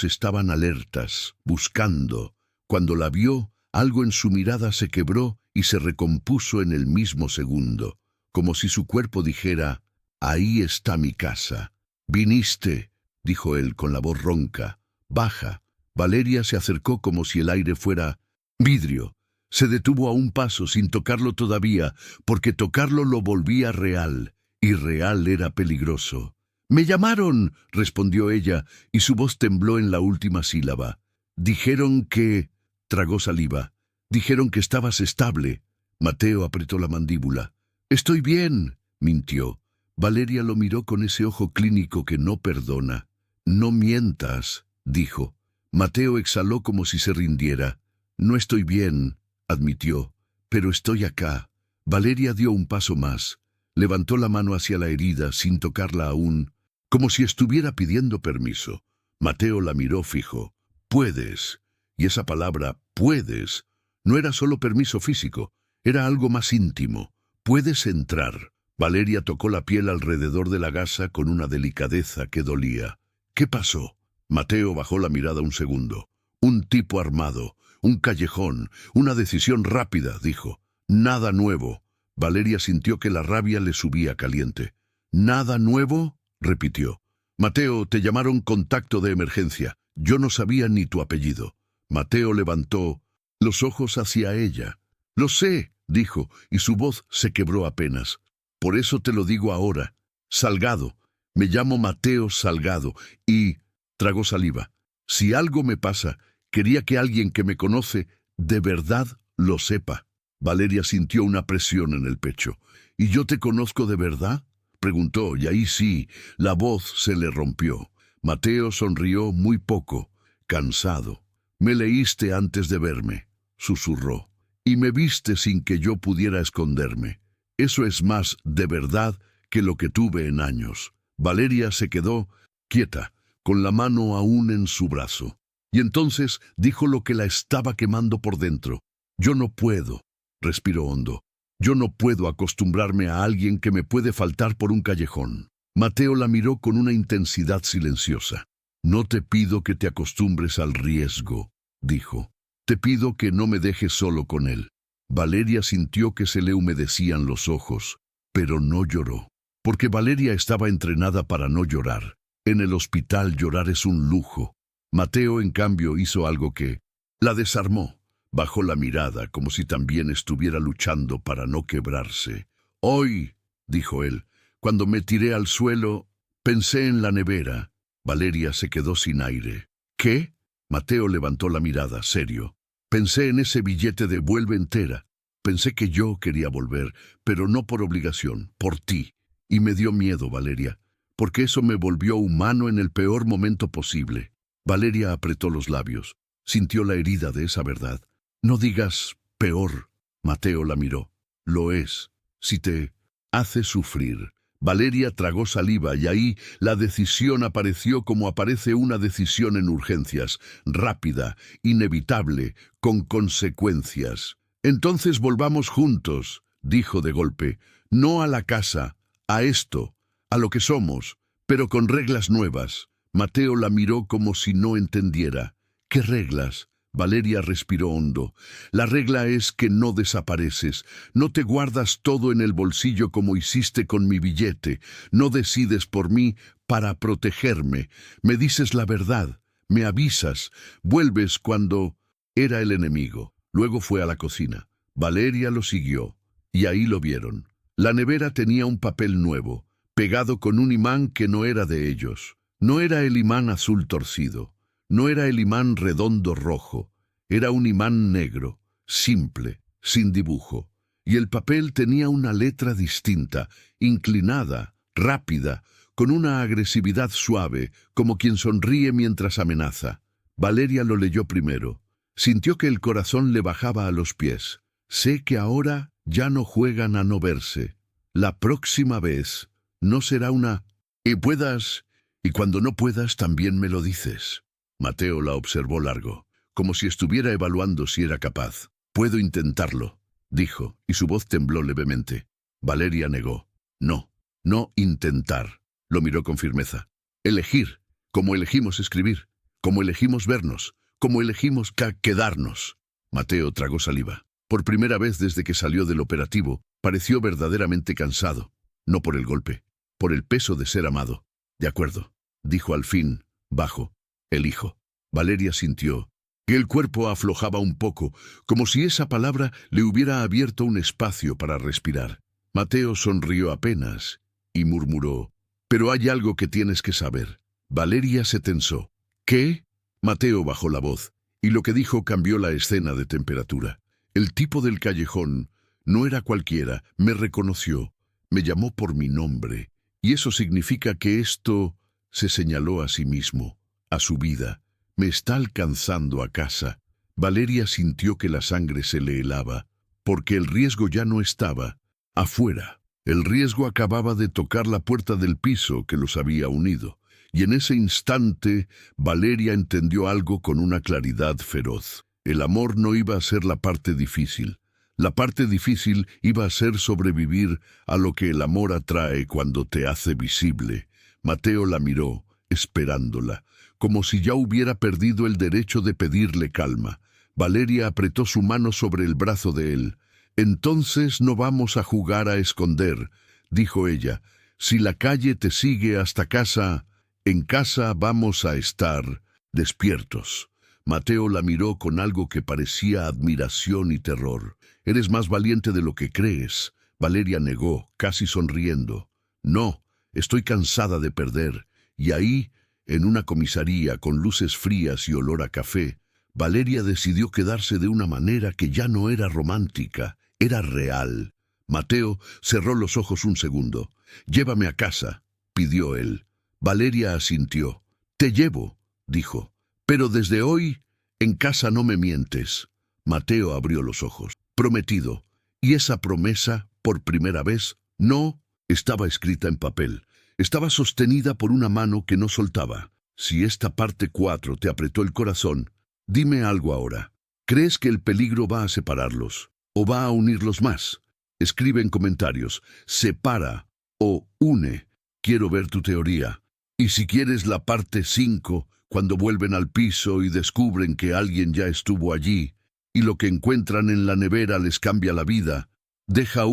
estaban alertas, buscando. Cuando la vio, algo en su mirada se quebró y se recompuso en el mismo segundo, como si su cuerpo dijera, «Ahí está mi casa». «Viniste», dijo él con la voz ronca. «Baja». Valeria se acercó como si el aire fuera vidrio. Se detuvo a un paso sin tocarlo todavía, porque tocarlo lo volvía real, y real era peligroso. «Me llamaron», respondió ella, y su voz tembló en la última sílaba. «Dijeron que...» tragó saliva. Dijeron que estabas estable. Mateo apretó la mandíbula. Estoy bien, mintió. Valeria lo miró con ese ojo clínico que no perdona. No mientas, dijo. Mateo exhaló como si se rindiera. No estoy bien, admitió, pero estoy acá. Valeria dio un paso más. Levantó la mano hacia la herida sin tocarla aún, como si estuviera pidiendo permiso. Mateo la miró fijo. Puedes. Y esa palabra, puedes, no era solo permiso físico, era algo más íntimo. Puedes entrar. Valeria tocó la piel alrededor de la gasa con una delicadeza que dolía. ¿Qué pasó? Mateo bajó la mirada un segundo. Un tipo armado, un callejón, una decisión rápida, dijo. Nada nuevo. Valeria sintió que la rabia le subía caliente. ¿Nada nuevo?, repitió. Mateo, te llamaron contacto de emergencia. Yo no sabía ni tu apellido. Mateo levantó los ojos hacia ella. Lo sé, dijo, y su voz se quebró apenas. Por eso te lo digo ahora. Salgado. Me llamo Mateo Salgado y... tragó saliva. Si algo me pasa, quería que alguien que me conoce de verdad lo sepa. Valeria sintió una presión en el pecho. ¿Y yo te conozco de verdad?, preguntó, y ahí sí, la voz se le rompió. Mateo sonrió muy poco, cansado. Me leíste antes de verme, susurró, y me viste sin que yo pudiera esconderme. Eso es más de verdad que lo que tuve en años. Valeria se quedó quieta, con la mano aún en su brazo. Y entonces dijo lo que la estaba quemando por dentro. Yo no puedo, respiró hondo. Yo no puedo acostumbrarme a alguien que me puede faltar por un callejón. Mateo la miró con una intensidad silenciosa. No te pido que te acostumbres al riesgo, dijo. Te pido que no me dejes solo con él. Valeria sintió que se le humedecían los ojos, pero no lloró. Porque Valeria estaba entrenada para no llorar. En el hospital llorar es un lujo. Mateo, en cambio, hizo algo que la desarmó. Bajó la mirada como si también estuviera luchando para no quebrarse. Hoy, dijo él, cuando me tiré al suelo, pensé en la nevera. Valeria se quedó sin aire. ¿Qué? Mateo levantó la mirada, serio. Pensé en ese billete de vuelve entera. Pensé que yo quería volver, pero no por obligación, por ti. Y me dio miedo, Valeria, porque eso me volvió humano en el peor momento posible. Valeria apretó los labios. Sintió la herida de esa verdad. No digas peor. Mateo la miró. Lo es. Si te hace sufrir. Valeria tragó saliva y ahí la decisión apareció como aparece una decisión en urgencias, rápida, inevitable, con consecuencias. Entonces volvamos juntos, dijo de golpe, no a la casa, a esto, a lo que somos, pero con reglas nuevas. Mateo la miró como si no entendiera. ¿Qué reglas? Valeria respiró hondo. La regla es que no desapareces, no te guardas todo en el bolsillo como hiciste con mi billete, no decides por mí para protegerme, me dices la verdad, me avisas, vuelves cuando era el enemigo. Luego fue a la cocina. Valeria lo siguió, y ahí lo vieron. La nevera tenía un papel nuevo, pegado con un imán que no era de ellos. No era el imán azul torcido. No era el imán redondo rojo, era un imán negro, simple, sin dibujo, y el papel tenía una letra distinta, inclinada, rápida, con una agresividad suave, como quien sonríe mientras amenaza. Valeria lo leyó primero. Sintió que el corazón le bajaba a los pies. Sé que ahora ya no juegan a no verse. La próxima vez no será una... Y cuando no puedas también me lo dices. Mateo la observó largo, como si estuviera evaluando si era capaz. Puedo intentarlo, dijo, y su voz tembló levemente. Valeria negó. No, no intentar. Lo miró con firmeza. Elegir, como elegimos escribir, como elegimos vernos, como elegimos quedarnos. Mateo tragó saliva. Por primera vez desde que salió del operativo, pareció verdaderamente cansado. No por el golpe, por el peso de ser amado. De acuerdo, dijo al fin, bajo. Elijo. Valeria sintió que el cuerpo aflojaba un poco, como si esa palabra le hubiera abierto un espacio para respirar. Mateo sonrió apenas y murmuró, «Pero hay algo que tienes que saber». Valeria se tensó. «¿Qué?». Mateo bajó la voz, y lo que dijo cambió la escena de temperatura. El tipo del callejón no era cualquiera, me reconoció, me llamó por mi nombre, y eso significa que esto se señaló a sí mismo, a su vida. Me está alcanzando a casa. Valeria sintió que la sangre se le helaba, porque el riesgo ya no estaba afuera. El riesgo acababa de tocar la puerta del piso que los había unido, y en ese instante Valeria entendió algo con una claridad feroz. El amor no iba a ser la parte difícil. La parte difícil iba a ser sobrevivir a lo que el amor atrae cuando te hace visible. Mateo la miró, esperándola, como si ya hubiera perdido el derecho de pedirle calma. Valeria apretó su mano sobre el brazo de él. «Entonces no vamos a jugar a esconder», dijo ella. «Si la calle te sigue hasta casa, en casa vamos a estar despiertos». Mateo la miró con algo que parecía admiración y terror. «Eres más valiente de lo que crees», Valeria negó, casi sonriendo. «No, estoy cansada de perder». Y ahí, en una comisaría con luces frías y olor a café, Valeria decidió quedarse de una manera que ya no era romántica, era real. Mateo cerró los ojos un segundo. «Llévame a casa», pidió él. Valeria asintió. «Te llevo», dijo. «Pero desde hoy, en casa no me mientes». Mateo abrió los ojos. «Prometido». Y esa promesa, por primera vez, no estaba escrita en papel. Estaba sostenida por una mano que no soltaba. Si esta parte 4 te apretó el corazón, dime algo ahora. ¿Crees que el peligro va a separarlos? ¿O va a unirlos más? Escribe en comentarios. Separa o une. Quiero ver tu teoría. Y si quieres la parte 5, cuando vuelven al piso y descubren que alguien ya estuvo allí, y lo que encuentran en la nevera les cambia la vida, deja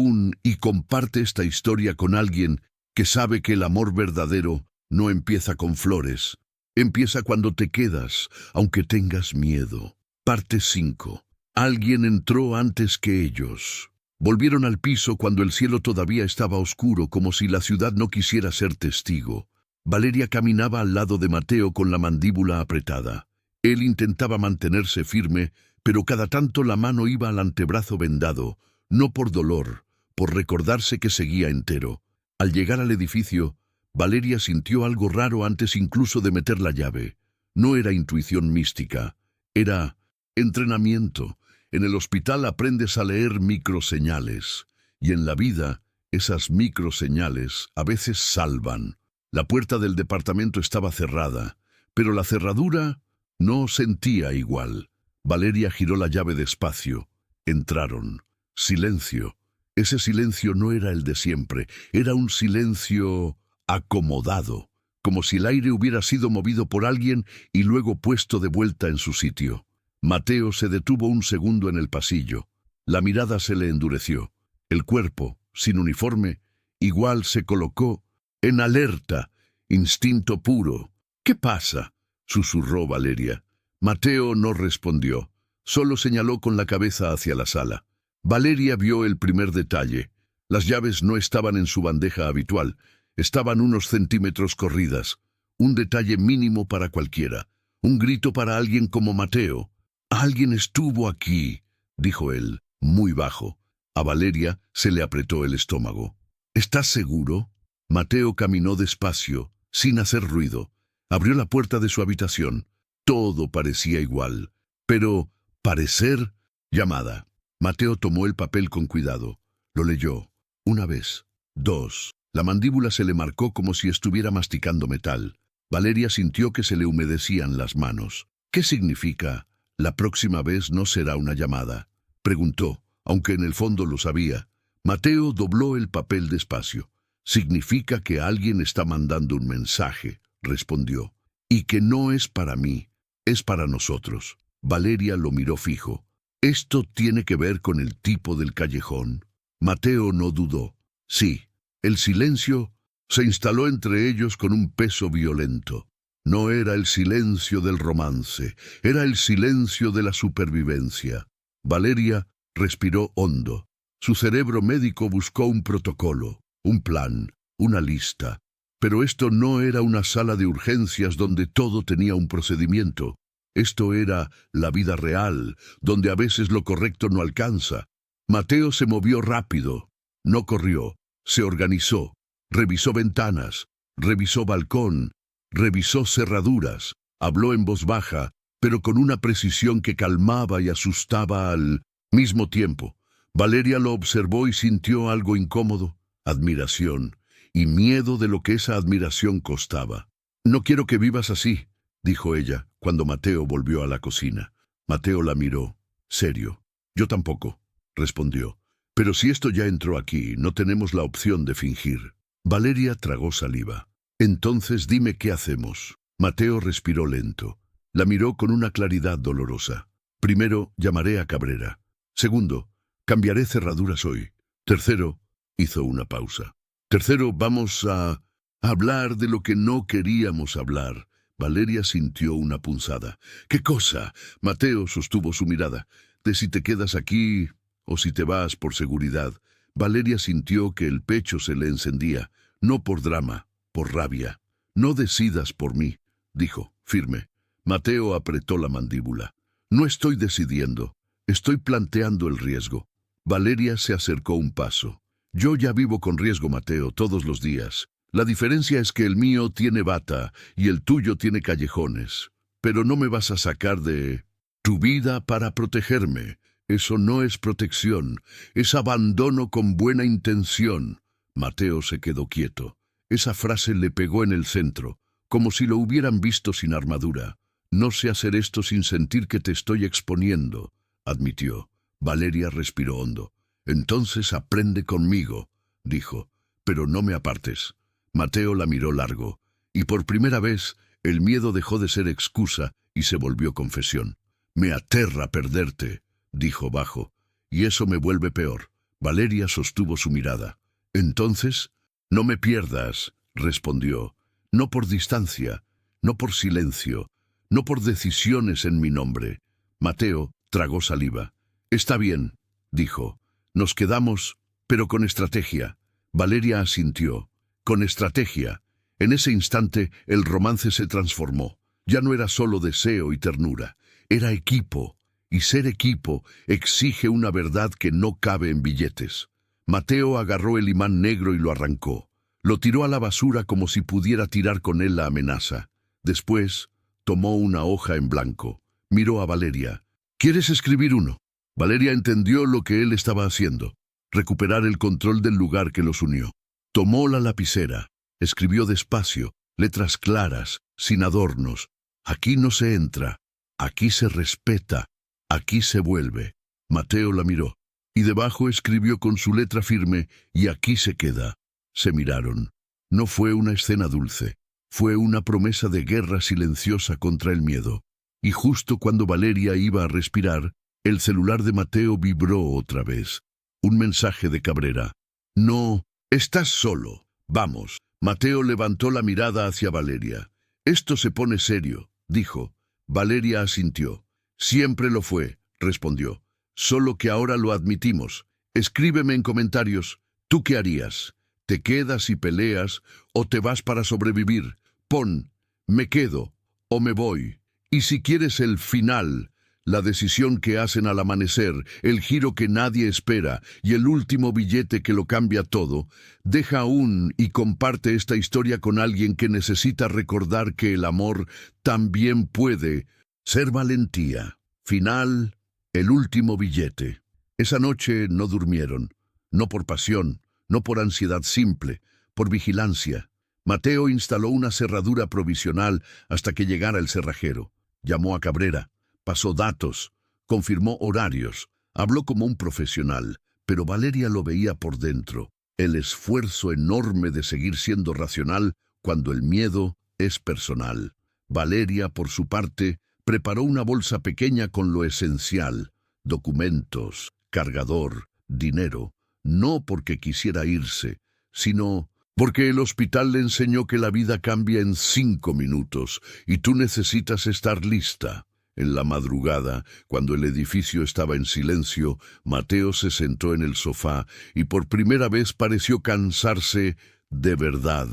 y comparte esta historia con alguien que sabe que el amor verdadero no empieza con flores. Empieza cuando te quedas, aunque tengas miedo. Parte 5. Alguien entró antes que ellos. Volvieron al piso cuando el cielo todavía estaba oscuro, como si la ciudad no quisiera ser testigo. Valeria caminaba al lado de Mateo con la mandíbula apretada. Él intentaba mantenerse firme, pero cada tanto la mano iba al antebrazo vendado, no por dolor, por recordarse que seguía entero. Al llegar al edificio, Valeria sintió algo raro antes incluso de meter la llave. No era intuición mística, era entrenamiento. En el hospital aprendes a leer microseñales, y en la vida esas microseñales a veces salvan. La puerta del departamento estaba cerrada, pero la cerradura no sentía igual. Valeria giró la llave despacio. Entraron. Silencio. Ese silencio no era el de siempre, era un silencio acomodado, como si el aire hubiera sido movido por alguien y luego puesto de vuelta en su sitio. Mateo se detuvo un segundo en el pasillo. La mirada se le endureció. El cuerpo, sin uniforme, igual se colocó en alerta, instinto puro. «¿Qué pasa?», susurró Valeria. Mateo no respondió, solo señaló con la cabeza hacia la sala. Valeria vio el primer detalle. Las llaves no estaban en su bandeja habitual, estaban unos centímetros corridas. Un detalle mínimo para cualquiera. Un grito para alguien como Mateo. «Alguien estuvo aquí», dijo él, muy bajo. A Valeria se le apretó el estómago. «¿Estás seguro?». Mateo caminó despacio, sin hacer ruido. Abrió la puerta de su habitación. Todo parecía igual. Pero, parecer, llamada. Mateo tomó el papel con cuidado. Lo leyó. Una vez. Dos. La mandíbula se le marcó como si estuviera masticando metal. Valeria sintió que se le humedecían las manos. «¿Qué significa? La próxima vez no será una llamada», preguntó, aunque en el fondo lo sabía. Mateo dobló el papel despacio. «Significa que alguien está mandando un mensaje», respondió. «Y que no es para mí, es para nosotros». Valeria lo miró fijo. «¿Esto tiene que ver con el tipo del callejón?». Mateo no dudó. Sí, el silencio se instaló entre ellos con un peso violento. No era el silencio del romance, era el silencio de la supervivencia. Valeria respiró hondo. Su cerebro médico buscó un protocolo, un plan, una lista. Pero esto no era una sala de urgencias donde todo tenía un procedimiento. Esto era la vida real, donde a veces lo correcto no alcanza. Mateo se movió rápido. No corrió, se organizó. Revisó ventanas, revisó balcón, revisó cerraduras. Habló en voz baja, pero con una precisión que calmaba y asustaba al mismo tiempo. Valeria lo observó y sintió algo incómodo, admiración y miedo de lo que esa admiración costaba. «No quiero que vivas así», dijo ella, cuando Mateo volvió a la cocina. Mateo la miró, serio. «Yo tampoco», respondió. «Pero si esto ya entró aquí, no tenemos la opción de fingir». Valeria tragó saliva. «Entonces dime qué hacemos». Mateo respiró lento. La miró con una claridad dolorosa. «Primero, llamaré a Cabrera. Segundo, cambiaré cerraduras hoy. Tercero», hizo una pausa. «Tercero, vamos a hablar de lo que no queríamos hablar». Valeria sintió una punzada. «¿Qué cosa?» Mateo sostuvo su mirada. «De si te quedas aquí o si te vas por seguridad». Valeria sintió que el pecho se le encendía. «No por drama, por rabia». «No decidas por mí», dijo, firme. Mateo apretó la mandíbula. «No estoy decidiendo, estoy planteando el riesgo». Valeria se acercó un paso. «Yo ya vivo con riesgo, Mateo, todos los días. La diferencia es que el mío tiene bata y el tuyo tiene callejones. Pero no me vas a sacar de tu vida para protegerme. Eso no es protección, es abandono con buena intención». Mateo se quedó quieto. Esa frase le pegó en el centro, como si lo hubieran visto sin armadura. «No sé hacer esto sin sentir que te estoy exponiendo», admitió. Valeria respiró hondo. «Entonces aprende conmigo», dijo, «pero no me apartes». Mateo la miró largo, y por primera vez el miedo dejó de ser excusa y se volvió confesión. «Me aterra perderte», dijo bajo, «y eso me vuelve peor». Valeria sostuvo su mirada. «Entonces, no me pierdas», respondió, «no por distancia, no por silencio, no por decisiones en mi nombre». Mateo tragó saliva. «Está bien», dijo, «nos quedamos, pero con estrategia». Valeria asintió. «Con estrategia». En ese instante el romance se transformó. Ya no era solo deseo y ternura, era equipo, y ser equipo exige una verdad que no cabe en billetes. Mateo agarró el imán negro y lo arrancó. Lo tiró a la basura como si pudiera tirar con él la amenaza. Después, tomó una hoja en blanco. Miró a Valeria. «¿Quieres escribir uno?» Valeria entendió lo que él estaba haciendo. Recuperar el control del lugar que los unió. Tomó la lapicera. Escribió despacio, letras claras, sin adornos. «Aquí no se entra. Aquí se respeta. Aquí se vuelve». Mateo la miró. Y debajo escribió con su letra firme: «Y aquí se queda». Se miraron. No fue una escena dulce. Fue una promesa de guerra silenciosa contra el miedo. Y justo cuando Valeria iba a respirar, el celular de Mateo vibró otra vez. Un mensaje de Cabrera. «No, estás solo. Vamos». Mateo levantó la mirada hacia Valeria. «Esto se pone serio», dijo. Valeria asintió. «Siempre lo fue», respondió. «Solo que ahora lo admitimos. Escríbeme en comentarios. ¿Tú qué harías? ¿Te quedas y peleas o te vas para sobrevivir? Pon, me quedo o me voy. Y si quieres el final, la decisión que hacen al amanecer, el giro que nadie espera y el último billete que lo cambia todo, deja aún y comparte esta historia con alguien que necesita recordar que el amor también puede ser valentía». Final, el último billete. Esa noche no durmieron, no por pasión, no por ansiedad simple, por vigilancia. Mateo instaló una cerradura provisional hasta que llegara el cerrajero. Llamó a Cabrera, pasó datos, confirmó horarios, habló como un profesional, pero Valeria lo veía por dentro. El esfuerzo enorme de seguir siendo racional cuando el miedo es personal. Valeria, por su parte, preparó una bolsa pequeña con lo esencial: documentos, cargador, dinero. No porque quisiera irse, sino porque el hospital le enseñó que la vida cambia en 5 minutos y tú necesitas estar lista. En la madrugada, cuando el edificio estaba en silencio, Mateo se sentó en el sofá y por primera vez pareció cansarse de verdad.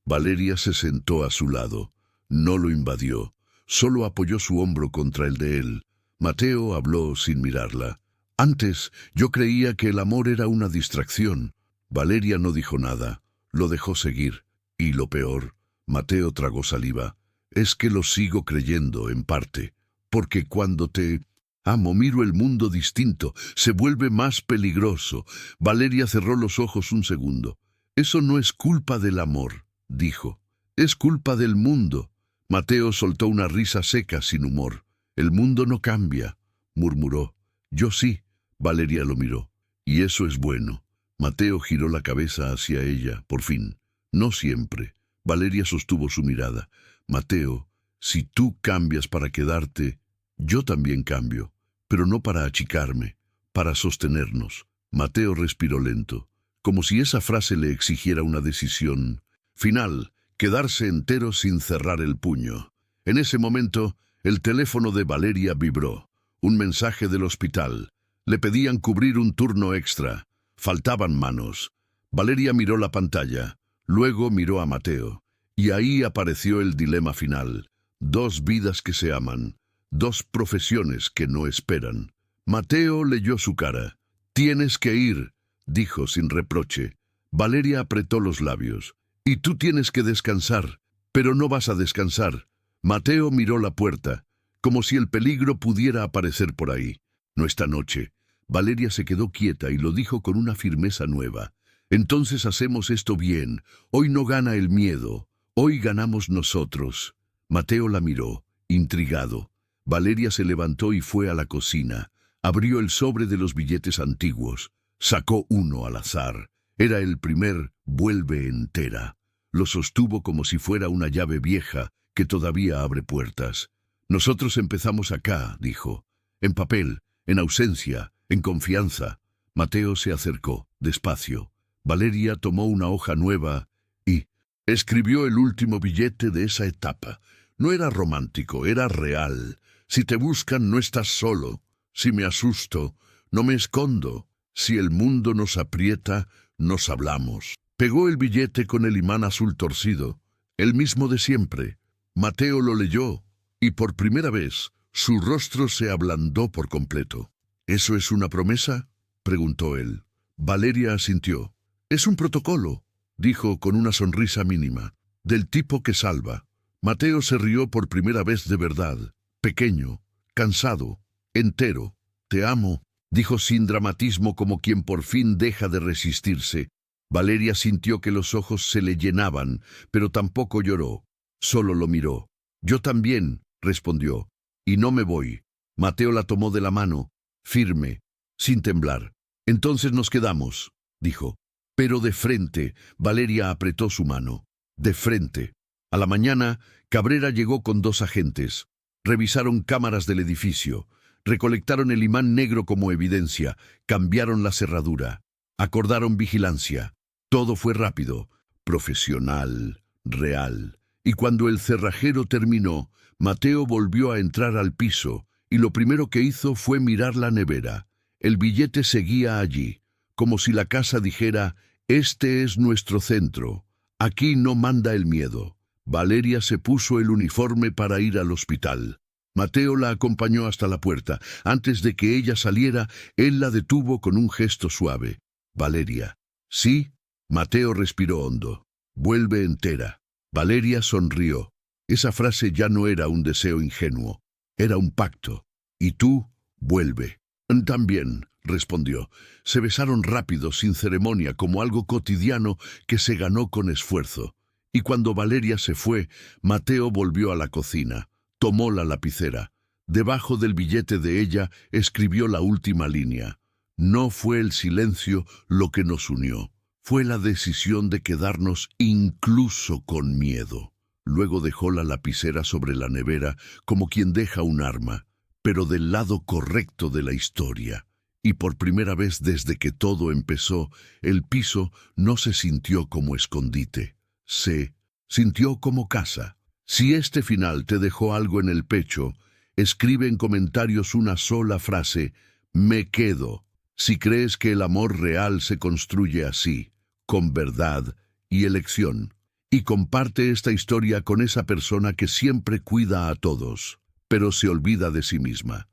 Valeria se sentó a su lado. No lo invadió. solo apoyó su hombro contra el de él. Mateo habló sin mirarla. Antes yo creía que el amor era una distracción. Valeria no dijo nada, lo dejó seguir. Y lo peor, Mateo tragó saliva, es que lo sigo creyendo en parte, porque cuando te amo miro el mundo distinto, se vuelve más peligroso. Valeria cerró los ojos un segundo. Eso no es culpa del amor, dijo, es culpa del mundo. Mateo soltó una risa seca sin humor. El mundo no cambia, murmuró. Yo sí. Valeria lo miró. Y eso es bueno. Mateo giró la cabeza hacia ella, por fin. No siempre. Valeria sostuvo su mirada. Mateo, si tú cambias para quedarte, yo también cambio, pero no para achicarme, para sostenernos. Mateo respiró lento, como si esa frase le exigiera una decisión final, quedarse entero sin cerrar el puño. En ese momento, el teléfono de Valeria vibró. Un mensaje del hospital. Le pedían cubrir un turno extra. Faltaban manos. Valeria miró la pantalla. Luego miró a Mateo. Y ahí apareció el dilema final. Dos vidas que se aman. Dos profesiones que no esperan. Mateo leyó su cara. Tienes que ir, dijo sin reproche. Valeria apretó los labios. Y tú tienes que descansar. Pero no vas a descansar. Mateo miró la puerta, como si el peligro pudiera aparecer por ahí. No esta noche. Valeria se quedó quieta y lo dijo con una firmeza nueva. Entonces hacemos esto bien. Hoy no gana el miedo. Hoy ganamos nosotros. Mateo la miró, intrigado. Valeria se levantó y fue a la cocina. Abrió el sobre de los billetes antiguos. Sacó uno al azar. Era el primer vuelve entera. Lo sostuvo como si fuera una llave vieja que todavía abre puertas. Nosotros empezamos acá, dijo. En papel, en ausencia, en confianza. Mateo se acercó, despacio. Valeria tomó una hoja nueva y escribió el último billete de esa etapa. No era romántico, era real. Si te buscan, no estás solo. Si me asusto, no me escondo. Si el mundo nos aprieta, nos hablamos. Pegó el billete con el imán azul torcido, el mismo de siempre. Mateo lo leyó, y por primera vez, su rostro se ablandó por completo. ¿Eso es una promesa?, preguntó él. Valeria asintió. Es un protocolo, dijo con una sonrisa mínima, del tipo que salva. Mateo se rió por primera vez de verdad, pequeño, cansado, entero. Te amo, dijo sin dramatismo como quien por fin deja de resistirse. Valeria sintió que los ojos se le llenaban, pero tampoco lloró. Solo lo miró. Yo también, respondió. Y no me voy. Mateo la tomó de la mano, firme, sin temblar. Entonces nos quedamos, dijo. Pero de frente. Valeria apretó su mano. De frente. A la mañana, Cabrera llegó con 2 agentes. Revisaron cámaras del edificio. Recolectaron el imán negro como evidencia. Cambiaron la cerradura. Acordaron vigilancia. Todo fue rápido, profesional, real. Y cuando el cerrajero terminó, Mateo volvió a entrar al piso, y lo primero que hizo fue mirar la nevera. El billete seguía allí, como si la casa dijera, este es nuestro centro, aquí no manda el miedo. Valeria se puso el uniforme para ir al hospital. Mateo la acompañó hasta la puerta. Antes de que ella saliera, él la detuvo con un gesto suave. Valeria. ¿Sí? Mateo respiró hondo. Vuelve entera. Valeria sonrió. Esa frase ya no era un deseo ingenuo. Era un pacto. Y tú, vuelve. También, respondió. Se besaron rápido, sin ceremonia, como algo cotidiano que se ganó con esfuerzo. Y cuando Valeria se fue, Mateo volvió a la cocina. Tomó la lapicera. Debajo del billete de ella escribió la última línea. No fue el silencio lo que nos unió. Fue la decisión de quedarnos incluso con miedo. Luego dejó la lapicera sobre la nevera como quien deja un arma, pero del lado correcto de la historia. Y por primera vez desde que todo empezó, el piso no se sintió como escondite. Se sintió como casa. Si este final te dejó algo en el pecho, escribe en comentarios una sola frase: me quedo. Si crees que el amor real se construye así, con verdad y elección. y comparte esta historia con esa persona que siempre cuida a todos, pero se olvida de sí misma.